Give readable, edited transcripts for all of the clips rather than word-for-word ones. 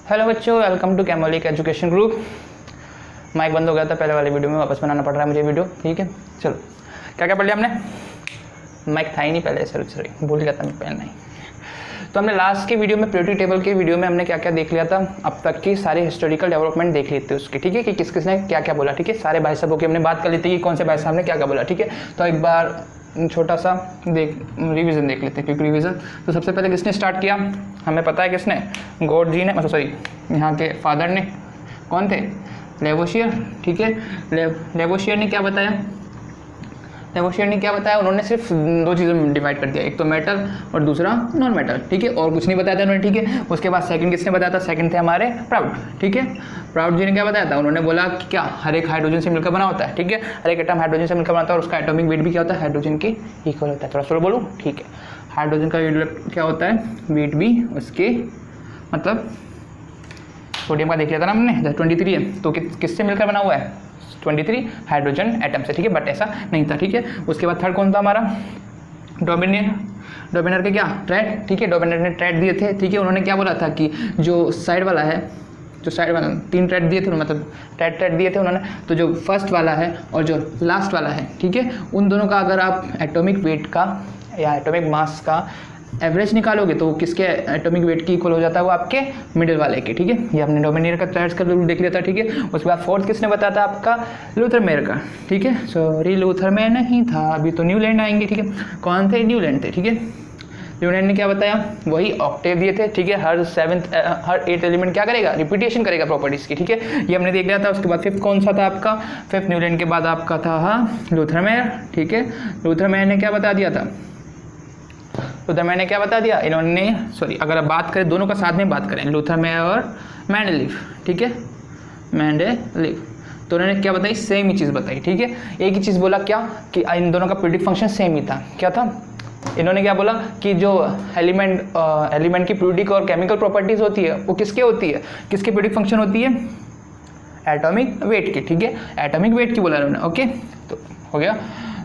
Hello बच्चों, welcome to कैमोलिक education group. Mic बंद हो गया था पहले वाली वीडियो में, वापस बनाना पड़ रहा है मुझे वीडियो। ठीक है, चलो क्या क्या पढ़ लिया हमने। माइक था ही नहीं पहले, सॉरी भूल गया था मैं पहले नहीं। तो हमने लास्ट के वीडियो में पीरियोडिक टेबल के वीडियो में हमने क्या क्या देख लिया था, अब तक की सारी हिस्टोरिकल डेवलपमेंट देख ली थी उसकी। ठीक है, कि किस किसने क्या क्या बोला। ठीक है, सारे भाई साहबों की हमने बात कर ली थी कि कौन से भाई साहब ने क्या क्या बोला। ठीक है, तो एक बार छोटा सा रिवीजन देख लेते हैं, क्योंकि रिवीजन तो सबसे पहले किसने स्टार्ट किया हमें पता है, किसने, गॉड जी ने, मतलब सॉरी यहाँ के फादर ने, कौन थे, लेवोशियर। ठीक है, लेवोशियर ने क्या बताया, लेवोशियर ने क्या बताया, उन्होंने सिर्फ दो चीज़ों में डिवाइड कर दिया, एक तो मेटल और दूसरा नॉन मेटल। ठीक है, और कुछ नहीं बताया था उन्होंने। ठीक है, उसके बाद सेकंड किसने बताया था, सेकंड थे हमारे प्राउड। ठीक है, प्राउड जी ने क्या बताया था, उन्होंने बोला कि क्या हर एक हाइड्रोजन से मिलकर बना होता है। ठीक है, हर एक एटम हाइड्रोजन से मिलकर बनाता है और उसका एटॉमिक वेट भी क्या होता है, हाइड्रोजन के इक्वल होता है। थोड़ा स्लो बोलूँ, ठीक है, हाइड्रोजन का वेट क्या होता है, वेट भी उसके, मतलब सोडियम का देख लिया था ना हमने, 23 है, तो किससे मिलकर बना हुआ है, 23 हाइड्रोजन एटम से। ठीक है, बट ऐसा नहीं था। ठीक है, उसके बाद थर्ड कौन था हमारा, डोमिनियर। डोमिनियर के क्या, ट्रेड। ठीक है, डोमिनियर ने ट्रेड दिए थे। ठीक है, उन्होंने क्या बोला था कि जो साइड वाला है, जो साइड वाला, 3 ट्रेड दिए थे, मतलब ट्रेड दिए थे उन्होंने, तो जो फर्स्ट वाला है और जो लास्ट वाला है, ठीक है, उन दोनों का अगर आप एटॉमिक वेट का या एटॉमिक मास का एवरेज निकालोगे तो किसके एटॉमिक वेट की इक्वल हो जाता है, वो आपके मिडिल वाले के। ठीक है, ये हमने डोमिनियर का ट्रेड्स का रूल देख लिया था। ठीक है, उसके बाद फोर्थ किसने बताया था, आपका लूथर मेयर का। ठीक है, सॉरी लूथर मेयर नहीं था, अभी तो न्यूलैंड आएंगे। ठीक है, कौन थे, न्यूलैंड थे। ठीक है, न्यूलैंड ने क्या बताया, वही ऑक्टेव दिए थे। ठीक है, हर 8th एलिमेंट क्या करेगा, रिपीटेशन करेगा प्रॉपर्टीज की। ठीक है, ये हमने देख लिया था। उसके बाद फिफ्थ कौन सा था आपका, फिफ्थ न्यूलैंड के बाद आपका था लूथर मेयर। ठीक है, लूथर मेयर ने क्या बता दिया था, लूथर मेयर ने क्या बता दिया, इन्होंने, सॉरी अगर आप बात करें दोनों का साथ में बात करें, लूथर मेयर और मेंडेलीव। ठीक है, मेंडेलीव, तो उन्होंने क्या बताई, सेम ही चीज़ बताई। ठीक है, एक ही चीज़ बोला, क्या कि इन दोनों का पीरियोडिक फंक्शन सेम ही था। क्या था, इन्होंने क्या बोला कि जो एलिमेंट की पीरियोडिक और केमिकल प्रॉपर्टीज होती है वो किसके होती है, किसके पीरियोडिक फंक्शन होती है, एटॉमिक वेट की। ठीक है, एटॉमिक वेट की बोला उन्होंने। ओके, तो हो गया।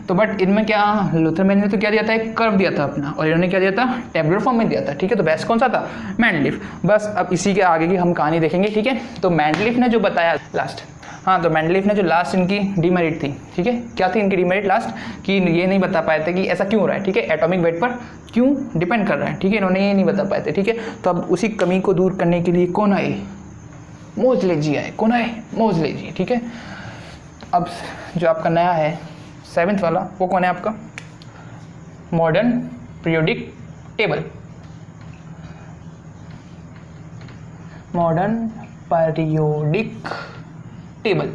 तो बट इनमें क्या, लूथर मेयर ने तो क्या दिया था, एक कर्व दिया था अपना, और इन्होंने क्या दिया था, टेबुलर फॉर्म में दिया था। ठीक है, तो बेस्ट कौन सा था, मेंडेलीव। बस अब इसी के आगे की हम कहानी देखेंगे। ठीक है, तो मेंडेलीव ने जो बताया लास्ट, हाँ, तो मेंडेलीव ने जो लास्ट इनकी डीमेरिट थी, ठीक है, क्या थी इनकी डीमेरिट लास्ट, कि ये नहीं बता पाए थे कि ऐसा क्यों हो रहा है। ठीक है, एटॉमिक वेट पर क्यों डिपेंड कर रहा है। ठीक है, इन्होंने ये नहीं बता पाए थे। ठीक है, तो अब उसी कमी को दूर करने के लिए कौन आए, मोज़ले जी आए। कौन आए, मोज़ले जी। ठीक है, अब जो आपका नया है 7th वाला, वो कौन है आपका, modern periodic table. Modern periodic table.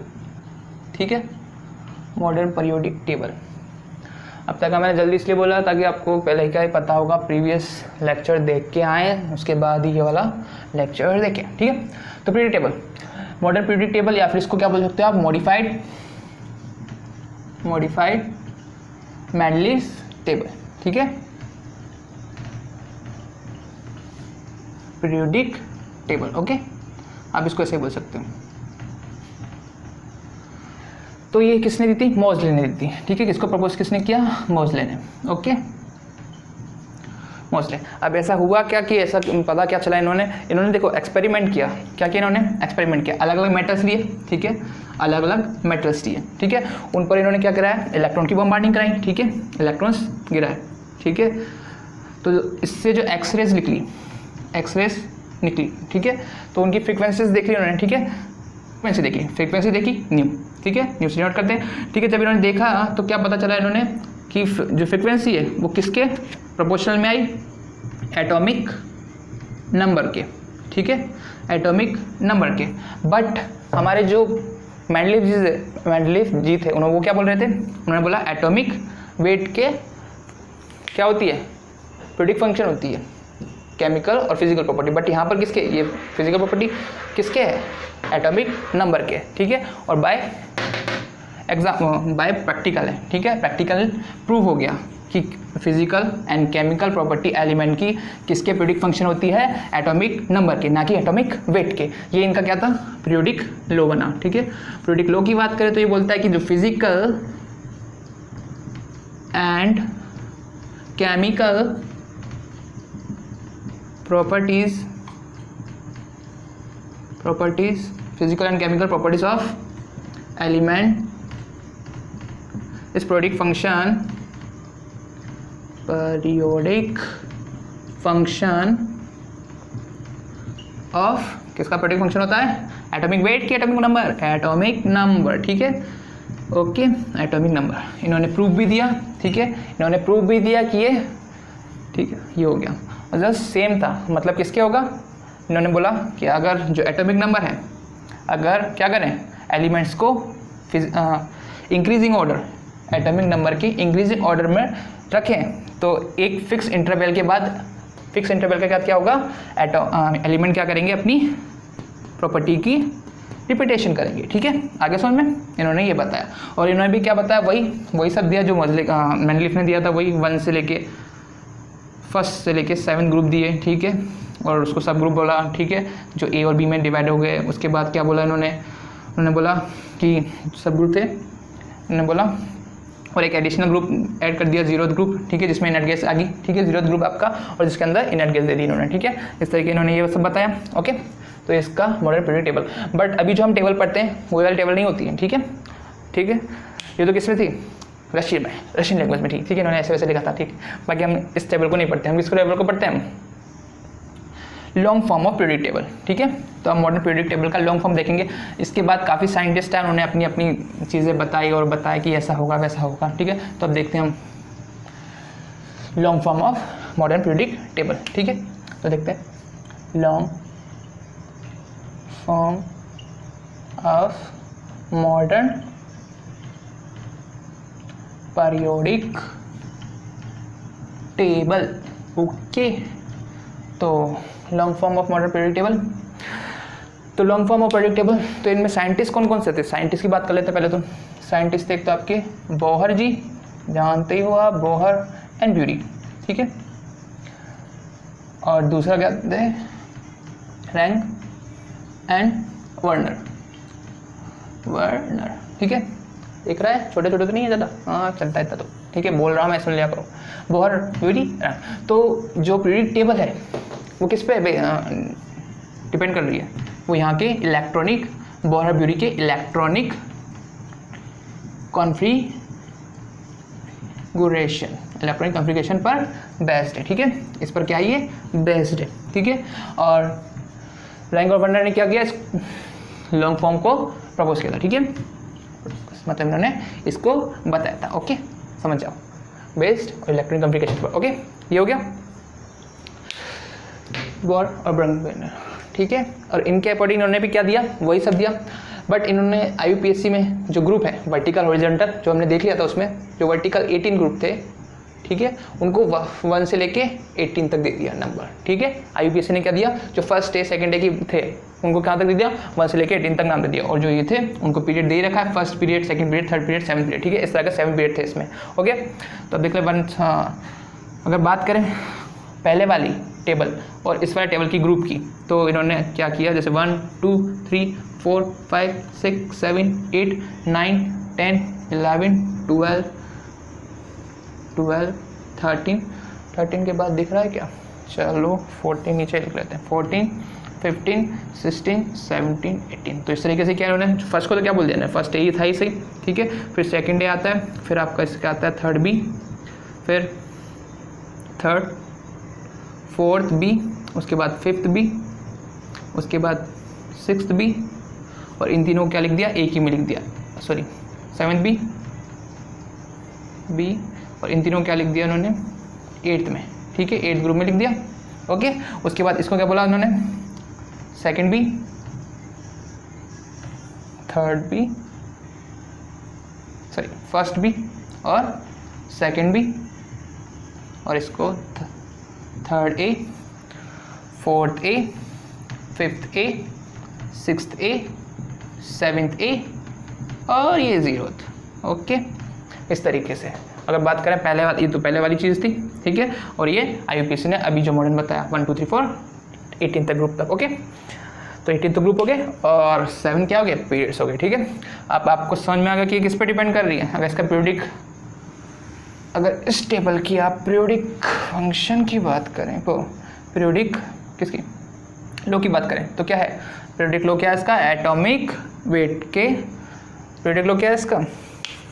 ठीक है, मॉडर्न पीरियोडिक टेबल। अब तक मैंने जल्दी इसलिए बोला ताकि आपको पहले क्या ही पता होगा, प्रीवियस लेक्चर देख के आए, उसके बाद ही ये वाला लेक्चर देखें। ठीक है, तो periodic table, modern periodic table, या फिर इसको क्या बोल सकते हो आप, मॉडिफाइड मेंडेलीव टेबल। ठीक है, पीरियोडिक टेबल। ओके, आप इसको ऐसे बोल सकते हो। तो ये किसने दी थी, मोज़ले ने दी थी। ठीक है, किसको प्रपोज किसने किया, मोज़ले ने। ओके, मोज़ले। अब ऐसा हुआ क्या कि ऐसा पता क्या चला, इन्होंने देखो एक्सपेरिमेंट किया। क्या किया इन्होंने, एक्सपेरिमेंट किया, अलग अलग मेटल्स लिए। ठीक है, अलग अलग मेटल्स लिए। ठीक है, उन पर इन्होंने क्या कराया, इलेक्ट्रॉन की बम्बार्डिंग कराई। ठीक है, इलेक्ट्रॉन्स गिराए। ठीक है, तो इससे जो एक्सरेज निकली, ठीक है, तो उनकी फ्रीक्वेंसीज देख ली उन्होंने। ठीक है, फ्रीक्वेंसी देखी न्यू। ठीक है, न्यू से नोट करते हैं। ठीक है, जब इन्होंने देखा तो क्या पता चला इन्होंने कि जो फ्रीक्वेंसी है वो किसके प्रोपोर्शनल में आई, एटॉमिक नंबर के। ठीक है, एटॉमिक नंबर के। बट हमारे जो मेंडेलीव जी थे, उन्होंने वो क्या बोल रहे थे, उन्होंने बोला एटॉमिक वेट के क्या होती है, पीरियोडिक फंक्शन होती है, केमिकल और फिजिकल प्रॉपर्टी। बट यहाँ पर किसके, ये फिजिकल प्रॉपर्टी किसके है, एटॉमिक नंबर के। ठीक है, और बाय प्रैक्टिकल है। ठीक है, प्रैक्टिकल प्रूव हो गया कि physical and chemical property element की किसके पीरियोडिक फंक्शन होती है, एटॉमिक नंबर के, ना कि एटॉमिक वेट के। ये इनका क्या था, पीरियोडिक लॉ बना। ठीक है, पीरियोडिक लॉ की बात करें तो ये बोलता है कि जो physical and chemical properties properties, physical and chemical properties of element इस periodic फंक्शन ऑफ, किसका periodic फंक्शन होता है? एटॉमिक वेट की एटॉमिक नंबर, एटॉमिक नंबर, ठीक है, ओके, एटॉमिक नंबर। इन्होंने प्रूव भी दिया, ठीक है, इन्होंने प्रूव भी दिया कि ये, ठीक है, ये हो गया। और जस्ट सेम था, मतलब किसके होगा? इन्होंने बोला कि अगर जो एटॉमिक नंबर है, अगर क्या करें, एलिमेंट्स को इंक्रीजिंग ऑर्डर, एटॉमिक नंबर की इंक्रीजिंग ऑर्डर में रखें तो एक फिक्स इंटरवल के बाद, फिक्स इंटरवल के बाद क्या होगा, एलिमेंट क्या करेंगे, अपनी प्रॉपर्टी की रिपीटेशन करेंगे, ठीक है। आगे समझ में इन्होंने ये बताया, और इन्होंने भी क्या बताया, वही सब दिया जो मेंडलीफ ने दिया था, वही 1 से लेके फर्स्ट से लेके 7 ग्रुप दिए, ठीक है, और उसको सब ग्रुप बोला, ठीक है, जो ए और बी में डिवाइड हो गए। उसके बाद क्या बोला उन्होंने बोला कि सब ग्रुप थे, उन्होंने बोला, और एक एडिशनल ग्रुप ऐड कर दिया, 0th ग्रुप, ठीक है, जिसमें इनर्ट गैस आ गई, ठीक है, 0th ग्रुप आपका, और जिसके अंदर इनर्ट गैस दे दी इन्होंने, ठीक है। इस तरीके इन्होंने ये सब बताया, ओके। तो इसका मॉडर्न पीरियड टेबल, बट अभी जो हम टेबल पढ़ते हैं वो वाली टेबल नहीं होती है, ठीक है, ठीक है। ये तो किस में थी? रशियन में, रशियन लैंग्वेज में, ठीक है, इन्होंने ऐसे वैसे लिखा था, ठीक। बाकी हम इस टेबल को नहीं पढ़ते, हम किस टेबल को पढ़ते हैं? हम long form of period table, ठीक है। तो हम मॉडर्न पीरियड टेबल का लॉन्ग फॉर्म देखेंगे। इसके बाद काफ़ी साइंटिस्ट हैं, उन्होंने अपनी अपनी चीज़ें बताई और बताया कि ऐसा होगा वैसा होगा, ठीक है। तो अब देखते हैं हम long form of modern period table, ठीक है। तो देखते हैं long form of modern periodic table, okay. तो long form of modern period table, तो long form of period table, तो इनमें साइंटिस्ट कौन कौन से थे? साइंटिस्ट की बात कर लेते हैं पहले। तो साइंटिस्ट थे एक तो आपके बोहर जी, जानते ही हो आप, बोहर एंड ब्यूरी, ठीक है। और दूसरा क्या थे? रैंक एंड वर्नर, ठीक है। दिख रहा है, छोटे छोटे तो नहीं है ज़्यादा, हाँ चलता है इतना तो, ठीक है, बोल रहा हूँ मैं, सुन लिया करो। Bohr, bury. तो जो पीरियड टेबल है वो किस पे डिपेंड कर रही है? वो यहाँ के इलेक्ट्रॉनिक, बोहर ब्यूरी के इलेक्ट्रॉनिक कॉन्फ़िगरेशन, इलेक्ट्रॉनिक कॉन्फ़िगरेशन पर बेस्ड है, ठीक है। इस पर क्या है, ये बेस्ड है, ठीक है। और रैंक और वर्नर ने क्या किया, इस लॉन्ग फॉर्म को प्रपोज किया था, ठीक है, मतलब इन्होंने इसको बताया था, ओके, समझ जाओ, बेस्ड और इलेक्ट्रॉनिक कॉन्फ़िगरेशन पर, ओके। ये हो गया बोहर और वर्नर, ठीक है। और इनके अकॉर्डिंग इन्होंने भी क्या दिया, वही सब दिया, बट इन्होंने IUPAC में जो ग्रुप है वर्टिकल हॉरिजॉन्टल, जो हमने देख लिया था, उसमें जो वर्टिकल 18 ग्रुप थे, ठीक है, उनको 1 से लेके 18 तक दे दिया नंबर, ठीक है। IUPAC ने क्या दिया, जो फर्स्ट डे सेकंड डे की थे उनको कहाँ तक दे दिया, 1 से लेके 18 तक नाम दे दिया, और जो ये थे उनको पीरियड दे ही रखा है, first period, second period, third period, 7th period, ठीक है। इस तरह का 7 पीरियड थे इसमें, ओके। तो अब देख ले अगर बात करें पहले वाली टेबल और इस वाले टेबल की ग्रुप की, तो इन्होंने क्या किया, जैसे 1 2 3 4 5 6 7 8 9 10 11 12 13 के बाद दिख रहा है क्या, चलो 14 नीचे लिख लेते हैं, 14 15 16 17 18। तो इस तरीके से क्या इन्होंने, फर्स्ट को तो क्या बोल दिया ना, फर्स्ट ए था ही सही, ठीक है। फिर सेकंड डे आता है, फिर आपका इसका आता है थर्ड बी, फिर थर्ड, फोर्थ बी, उसके बाद फिफ्थ बी, उसके बाद सिक्स्थ बी, और इन तीनों को क्या लिख दिया, एक ही में लिख दिया, सॉरी 7th बी, और इन तीनों को क्या लिख दिया उन्होंने 8th में, ठीक है, 8th ग्रुप में लिख दिया, ओके। उसके बाद इसको क्या बोला उन्होंने, second b, third b, sorry first b और सेकंड बी, और इसको third a, fourth a, fifth a, sixth a, 7th a, और ये 0th, ओके। इस तरीके से अगर बात करें पहले वाली, ये तो पहले वाली चीज़ थी, ठीक है। और ये IUPAC ने अभी जो मॉडर्न बताया 1 2 3 4 18 तक ग्रुप तक, ओके। तो 18 तक ग्रुप हो गए, और 7 क्या हो गए, पीरियड्स हो गए, ठीक है। अब आपको समझ में आ गया कि किस पे डिपेंड कर रही है। अगर इसका पीरियडिक, अगर इस टेबल की आप पीरियडिक फंक्शन की बात करें, तो पीरियडिक किसकी, लो की बात करें तो क्या है, पीरियोडिक लो क्या है इसका, एटॉमिक वेट के, पीरियोडिक लो क्या है इसका,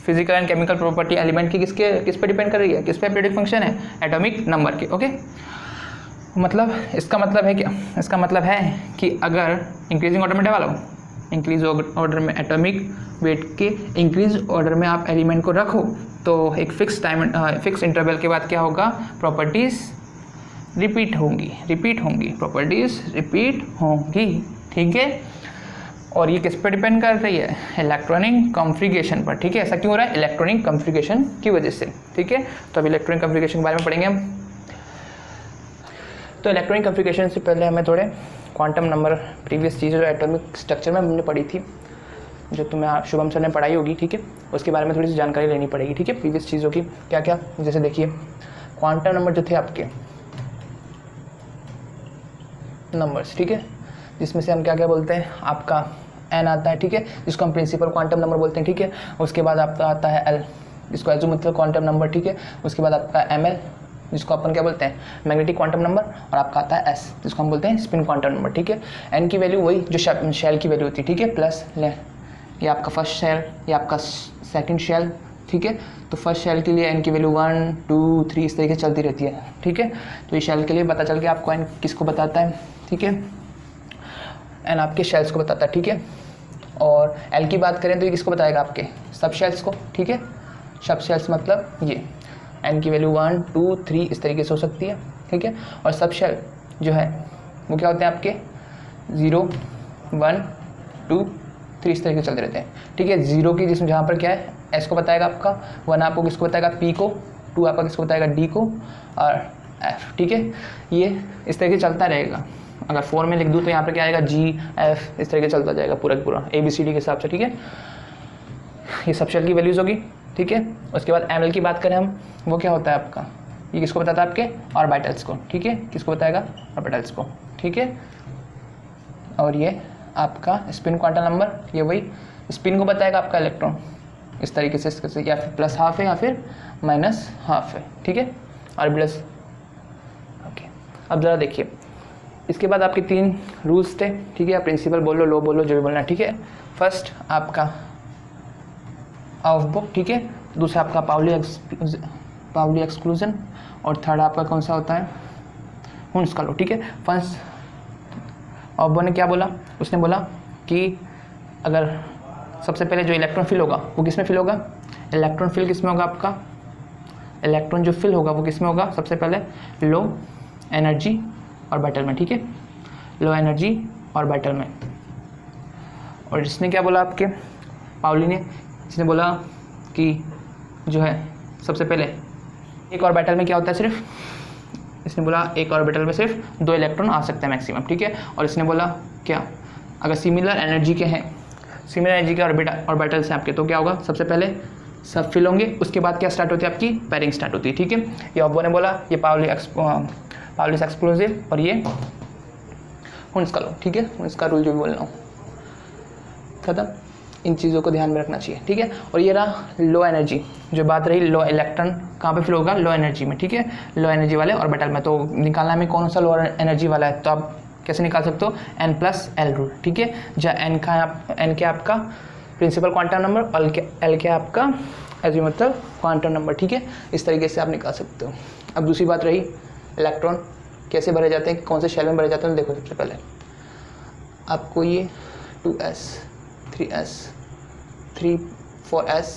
physical and chemical property element की किस पे डिपेंड कर रही है, किस पे पीरियोडिक फंक्शन है, एटॉमिक नंबर के। ओके, मतलब इसका मतलब है क्या, इसका मतलब है कि अगर इंक्रीजिंग ऑर्डर में डेवलप, इंक्रीज ऑर्डर में एटॉमिक वेट के इंक्रीज ऑर्डर में आप एलिमेंट को रखो तो एक फिक्स इंटरवल के बाद क्या होगा, प्रॉपर्टीज़ रिपीट होंगी, प्रॉपर्टीज़ रिपीट होंगी। ठीक है, और ये किस पर डिपेंड कर रही है, इलेक्ट्रॉनिक कॉन्फ़िगरेशन पर। ठीक है, ऐसा क्यों हो रहा है, इलेक्ट्रॉनिक कॉन्फ़िगरेशन की वजह से। ठीक है, तो अब इलेक्ट्रॉनिक कॉन्फ़िगरेशन के बारे में पढ़ेंगे हम। तो इलेक्ट्रॉनिक कॉन्फ़िगरेशन से पहले हमें थोड़े क्वांटम नंबर, प्रीवियस चीज़ें जो एटॉमिक स्ट्रक्चर में हमने पढ़ी थी, जो तुम्हें शुभम सर ने पढ़ाई होगी, ठीक है, उसके बारे में थोड़ी सी जानकारी लेनी पड़ेगी। ठीक है, प्रीवियस चीज़ों की क्या क्या, जैसे देखिए क्वांटम नंबर जो थे आपके नंबर्स, ठीक है, जिसमें से हम क्या क्या बोलते हैं, आपका एन आता है, ठीक है, जिसको हम प्रिंसिपल क्वांटम नंबर बोलते हैं। ठीक है, उसके बाद आपका आता है एल, जिसको एज़ोमुथल क्वांटम नंबर। ठीक है, उसके बाद आपका एम एल, जिसको अपन क्या बोलते हैं, मैग्नेटिक क्वांटम नंबर, और आपका आता है एस, जिसको हम बोलते हैं स्पिन क्वांटम नंबर। ठीक है, एन की वैल्यू वही जो शेल की वैल्यू होती है। ठीक है, प्लस ये आपका फर्स्ट शेल, ये आपका सेकंड शेल। ठीक है, तो फर्स्ट शेल के लिए एन की वैल्यू 1 2 3 इस तरीके से चलती रहती है। ठीक है, तो ये शेल के लिए पता चल गया आपको एन किसको बताता है। ठीक है, एन आपके शेल्स को बताता है। ठीक है, और एल की बात करें तो ये किसको बताएगा, आपके सब शेल्स को। ठीक है, सब शेल्स मतलब ये एन की वैल्यू 1 2 3 इस तरीके से हो सकती है। ठीक है, और सब शेल जो है वो क्या होते हैं आपके 0 1 2 3 इस तरीके से चलते रहते हैं। ठीक है, 0 की जिसमें जहाँ पर क्या है एस को बताएगा आपका, 1 आपको किसको बताएगा, पी को, 2 आपका किसको बताएगा, डी को, और एफ। ठीक है, ये इस तरीके से चलता रहेगा। अगर 4 में लिख दूँ तो यहाँ पर क्या आएगा, जी एफ, इस तरीके से चलता जाएगा पूरा पूरा ABCD के हिसाब से। ठीक है, ये सब शेल की वैल्यूज़ होगी। ठीक है, उसके बाद एम एल की बात करें हम, वो क्या होता है आपका, ये किसको बताता है, आपके ऑर्बिटल्स को। ठीक है, किसको बताएगा, ऑर्बिटल्स को। ठीक है, और ये आपका स्पिन क्वांटम नंबर, ये वही स्पिन को बताएगा आपका इलेक्ट्रॉन, इस तरीके से इसके, या फिर प्लस हाफ है या फिर माइनस हाफ है। ठीक है, ऑर्बिटल्स। ओके, अब ज़रा देखिए, इसके बाद आपके 3 रूल्स थे। ठीक है, आप प्रिंसिपल बोलो, लो बोलो, जो भी बोलना है। ठीक है, फर्स्ट आपका ऑफ, ठीक है, दूसरा आपका पाउली एक्सक्लूजन, और थर्ड आपका कौन सा होता है, हुन्स का लो। ठीक है, फर्स्ट ऑफ ने क्या बोला, उसने बोला कि अगर सबसे पहले जो इलेक्ट्रॉन फिल होगा वो किस में फिल होगा, इलेक्ट्रॉन फिल किस में होगा आपका, इलेक्ट्रॉन जो फिल होगा वो किस में होगा, सबसे पहले लो एनर्जी ऑर्बिटल में। ठीक है, लो एनर्जी ऑर्बिटल में। और जिसने क्या बोला आपके, पाउली ने, जिसने बोला कि जो है सबसे पहले एक ऑर्बिटल में क्या होता है, सिर्फ इसने बोला एक ऑर्बिटल में सिर्फ 2 इलेक्ट्रॉन आ सकते हैं मैक्सिमम। ठीक है, और इसने बोला क्या, अगर सिमिलर एनर्जी के हैं, सिमिलर एनर्जी के ऑर्बिटल्स हैं आपके, तो क्या होगा, सबसे पहले सब फिल होंगे, उसके बाद क्या स्टार्ट होती है, आपकी पेयरिंग स्टार्ट होती है। ठीक है, ये ऑब्बो ने बोला, ये पाउली एक्सक्लूसिव, और ये हुन्स का लो। ठीक है, हुन्स का रूल जो भी बोल रहा हूँ, खत्म। इन चीज़ों को ध्यान में रखना चाहिए। ठीक है, और ये रहा लो एनर्जी, जो बात रही, लो इलेक्ट्रॉन कहाँ पे फिल होगा, लो एनर्जी में। ठीक है, लो एनर्जी वाले ऑर्बिटल में। तो निकालना में कौन सा लो एनर्जी वाला है, तो आप कैसे निकाल सकते हो, n+l रूल। ठीक है, जहाँ n क्या आपका प्रिंसिपल क्वांटम नंबर, और l क्या आपका एज़ोमुथल क्वांटम नंबर। ठीक है, इस तरीके से आप निकाल सकते हो। अब दूसरी बात रही, इलेक्ट्रॉन कैसे भरे जाते हैं, कौन से शेल में भरे जाते हैं। देखो, सबसे पहले आपको ये 2s 3s 3 4s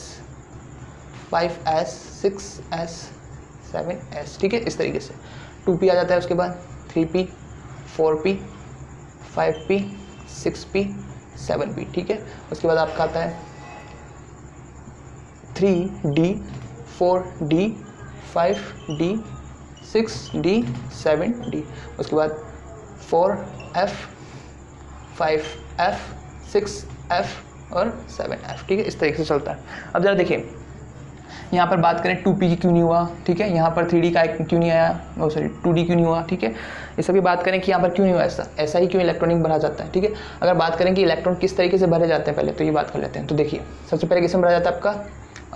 5s 6s 7s। ठीक है, इस तरीके से 2p आ जाता है, उसके बाद 3p 4p 5p 6p 7p। ठीक है, उसके बाद आपका आता है 3d 4d 5d 6d 7d, उसके बाद 4f 5f 6f और 7f। ठीक है, इस तरीके से चलता है। अब ज़रा देखिए, यहाँ पर बात करें 2p की क्यों नहीं हुआ। ठीक है, यहाँ पर 3d का क्यों नहीं आया, सॉरी 2d क्यों नहीं हुआ। ठीक है, ये सभी बात करें कि यहाँ पर क्यों नहीं हुआ, ऐसा ही क्यों इलेक्ट्रॉनिक भरा जाता है। ठीक है, अगर बात करें कि इलेक्ट्रॉन किस तरीके से भरे जाते हैं, पहले तो ये बात कर लेते हैं। तो देखिए, सबसे पहले किस में भरा जाता है, आपका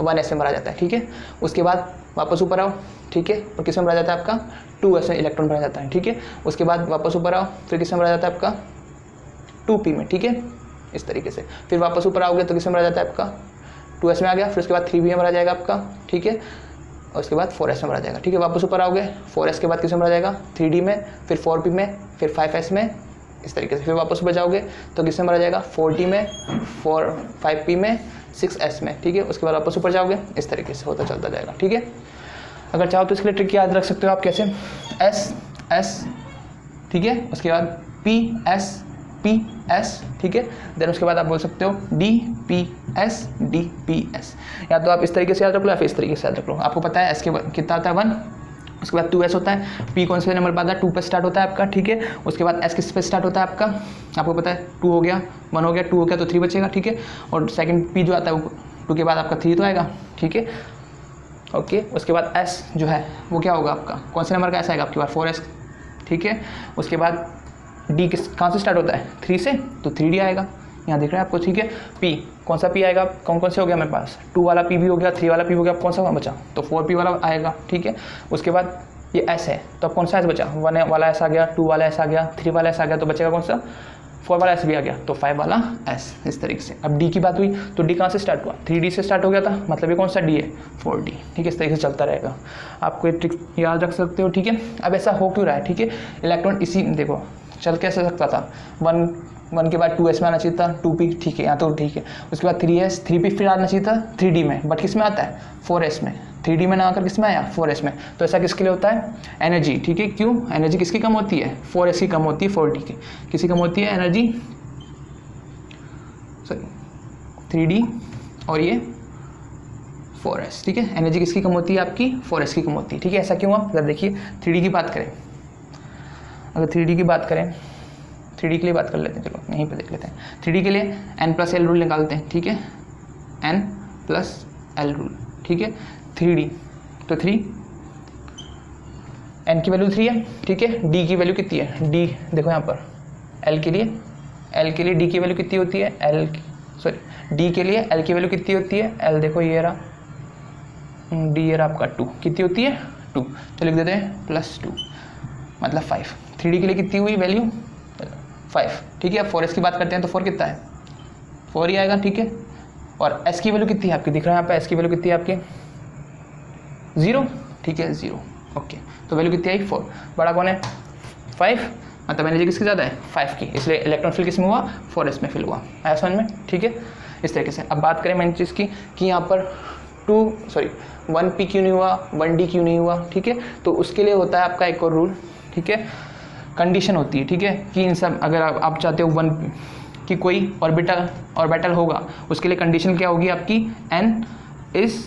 1s में भरा जाता है। ठीक है, उसके बाद वापस ऊपर आओ। ठीक है, और किस में भरा जाता है, आपका 2s में इलेक्ट्रॉन भरा जाता है। ठीक है, उसके बाद वापस ऊपर आओ, फिर किस में भरा जाता है, आपका 2p में, ठीक है, इस तरीके से। फिर वापस ऊपर आओगे तो किस में रह जाता है आपका 2s में आ गया, फिर उसके बाद 3b में भरा जाएगा आपका, ठीक है, और उसके बाद 4s में भरा जाएगा, ठीक है। वापस ऊपर आओगे 4s के बाद किस में भरा जाएगा 3d में, फिर 4p में, फिर 5s में, इस तरीके से। फिर वापस ऊपर जाओगे तो किस में भरा जाएगा 4t में, 5p में, 6s में, ठीक है। उसके बाद वापस ऊपर जाओगे, इस तरीके से होता चलता जाएगा, ठीक है। अगर चाहो तो इसके लिए ट्रिक याद रख सकते हो आप कैसे, s, ठीक है, उसके बाद p s, ठीक है, देन उसके बाद आप बोल सकते हो d p s, या तो आप इस तरीके से याद रख लो या फिर इस तरीके से याद रख लो। आपको पता है s के कितना आता है 1, उसके बाद 2s होता है, p कौन से नंबर पर आता है 2 पे स्टार्ट होता है आपका, ठीक है। उसके बाद s किस पे स्टार्ट होता है आपका, आपको पता है 2 हो गया, 1 हो गया, 2 हो गया तो 3 बचेगा, ठीक है। और सेकंड p जो आता है वो 2 के बाद आपका 3 तो आएगा, ठीक है, ओके। उसके बाद s जो है वो क्या होगा आपका, कौन से नंबर का s आएगा आपके पास 4s, ठीक है। उसके बाद d कहाँ से स्टार्ट होता है 3 से, तो 3d आएगा, यहाँ दिख रहा है आपको, ठीक है। p कौन सा p आएगा, कौन कौन से हो गया मेरे पास 2 वाला p भी हो गया, 3 वाला p हो गया, कौन सा बचा तो 4p वाला आएगा, ठीक है। उसके बाद ये s है तो अब कौन सा s बचा 1 वाला s आ गया, 2 वाला s आ गया, 3 वाला s आ गया, तो बचेगा कौन सा 4 वाला s भी आ गया, तो 5 वाला s, इस तरीके से। अब d की बात हुई तो d कहाँ से स्टार्ट हुआ 3d से स्टार्ट हो गया था, मतलब ये कौन सा d है 4d, ठीक है। इस तरीके से चलता रहेगा, आपको ये ट्रिक याद रख सकते हो, ठीक है। अब ऐसा हो क्यों रहा है, ठीक है, इलेक्ट्रॉन इसी देखो चल कैसे सकता था 1 के बाद 2s में आना चाहिए था 2p, ठीक है, यहाँ तो ठीक है। उसके बाद 3s 3p फिर आना चाहिए था 3d में, बट किस में आता है 4s में, 3d में ना आकर किस में आया 4s में। तो ऐसा किसके लिए होता है एनर्जी, ठीक है, क्यों एनर्जी किसकी कम होती है 4s की कम होती है, 4d की किसी कम होती है एनर्जी, सॉरी 3d और ये 4s, ठीक है। एनर्जी किसकी कम होती है आपकी 4s की कम होती है, ठीक है। ऐसा क्यों हुआ, अगर देखिए 3d की बात करें, अगर 3d की बात करें 3d के लिए बात कर लेते हैं, चलो यहीं पे देख लेते हैं। 3d के लिए n+l रूल निकालते हैं, ठीक है, n+l रूल, ठीक है। 3d तो 3 n की वैल्यू 3 है, ठीक है। d की वैल्यू कितनी है, d देखो यहाँ पर l के लिए d की वैल्यू कितनी होती है d के लिए l की वैल्यू कितनी होती है, l देखो ये रहा, d ये रहा आपका 2, कितनी होती है 2, तो लिख देते हैं +2 मतलब 5। 3d के लिए कितनी हुई वैल्यू 5, ठीक है। अब 4s की बात करते हैं तो 4 कितना है 4 ही आएगा, ठीक है। और s की वैल्यू कितनी है आपकी, दिख रहा है यहाँ पे s की वैल्यू कितनी है आपकी 0, ठीक है 0, ओके। तो वैल्यू कितनी आई 4, बड़ा कौन है 5, मतलब एनर्जी किसकी ज़्यादा है 5 की, इसलिए इलेक्ट्रॉन फिल किस में हुआ 4s में फिल हुआ, आया समझ में, ठीक है। इस तरीके से अब बात करें मेन चीज़ की कि यहाँ पर 1p क्यों नहीं हुआ 1d क्यों नहीं हुआ, ठीक है। तो उसके लिए होता है आपका एक और रूल, ठीक है, कंडीशन होती है, ठीक है, कि इन सब अगर आप चाहते हो 1 कि कोई ऑर्बिटल होगा, उसके लिए कंडीशन क्या होगी आपकी n is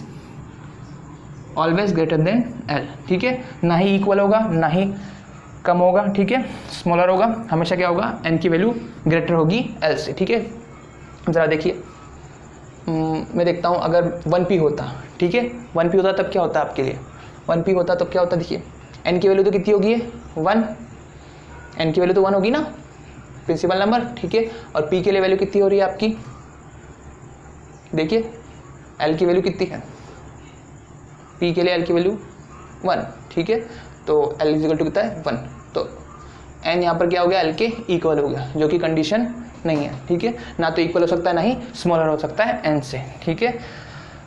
always greater than l, ठीक है। ना ही इक्वल होगा ना ही कम होगा, ठीक है, स्मॉलर होगा, हमेशा क्या होगा n की वैल्यू ग्रेटर होगी l से, ठीक है। ज़रा देखिए मैं देखता हूँ अगर 1p होता, ठीक है, 1p होता तब क्या होता आपके लिए 1p होता तब क्या होता, देखिए n की वैल्यू तो कितनी होगी 1, n की वैल्यू तो 1 होगी ना प्रिंसिपल नंबर, ठीक है। और p के लिए वैल्यू कितनी हो रही है आपकी, देखिए l की वैल्यू कितनी है, p के लिए l की वैल्यू 1, ठीक है। तो l इक्वल टू कितना है 1, तो n यहाँ पर क्या हो गया l के इक्वल हो गया, जो कि कंडीशन नहीं है, ठीक है। ना तो इक्वल हो सकता है ना ही स्मॉलर हो सकता है n से, ठीक है।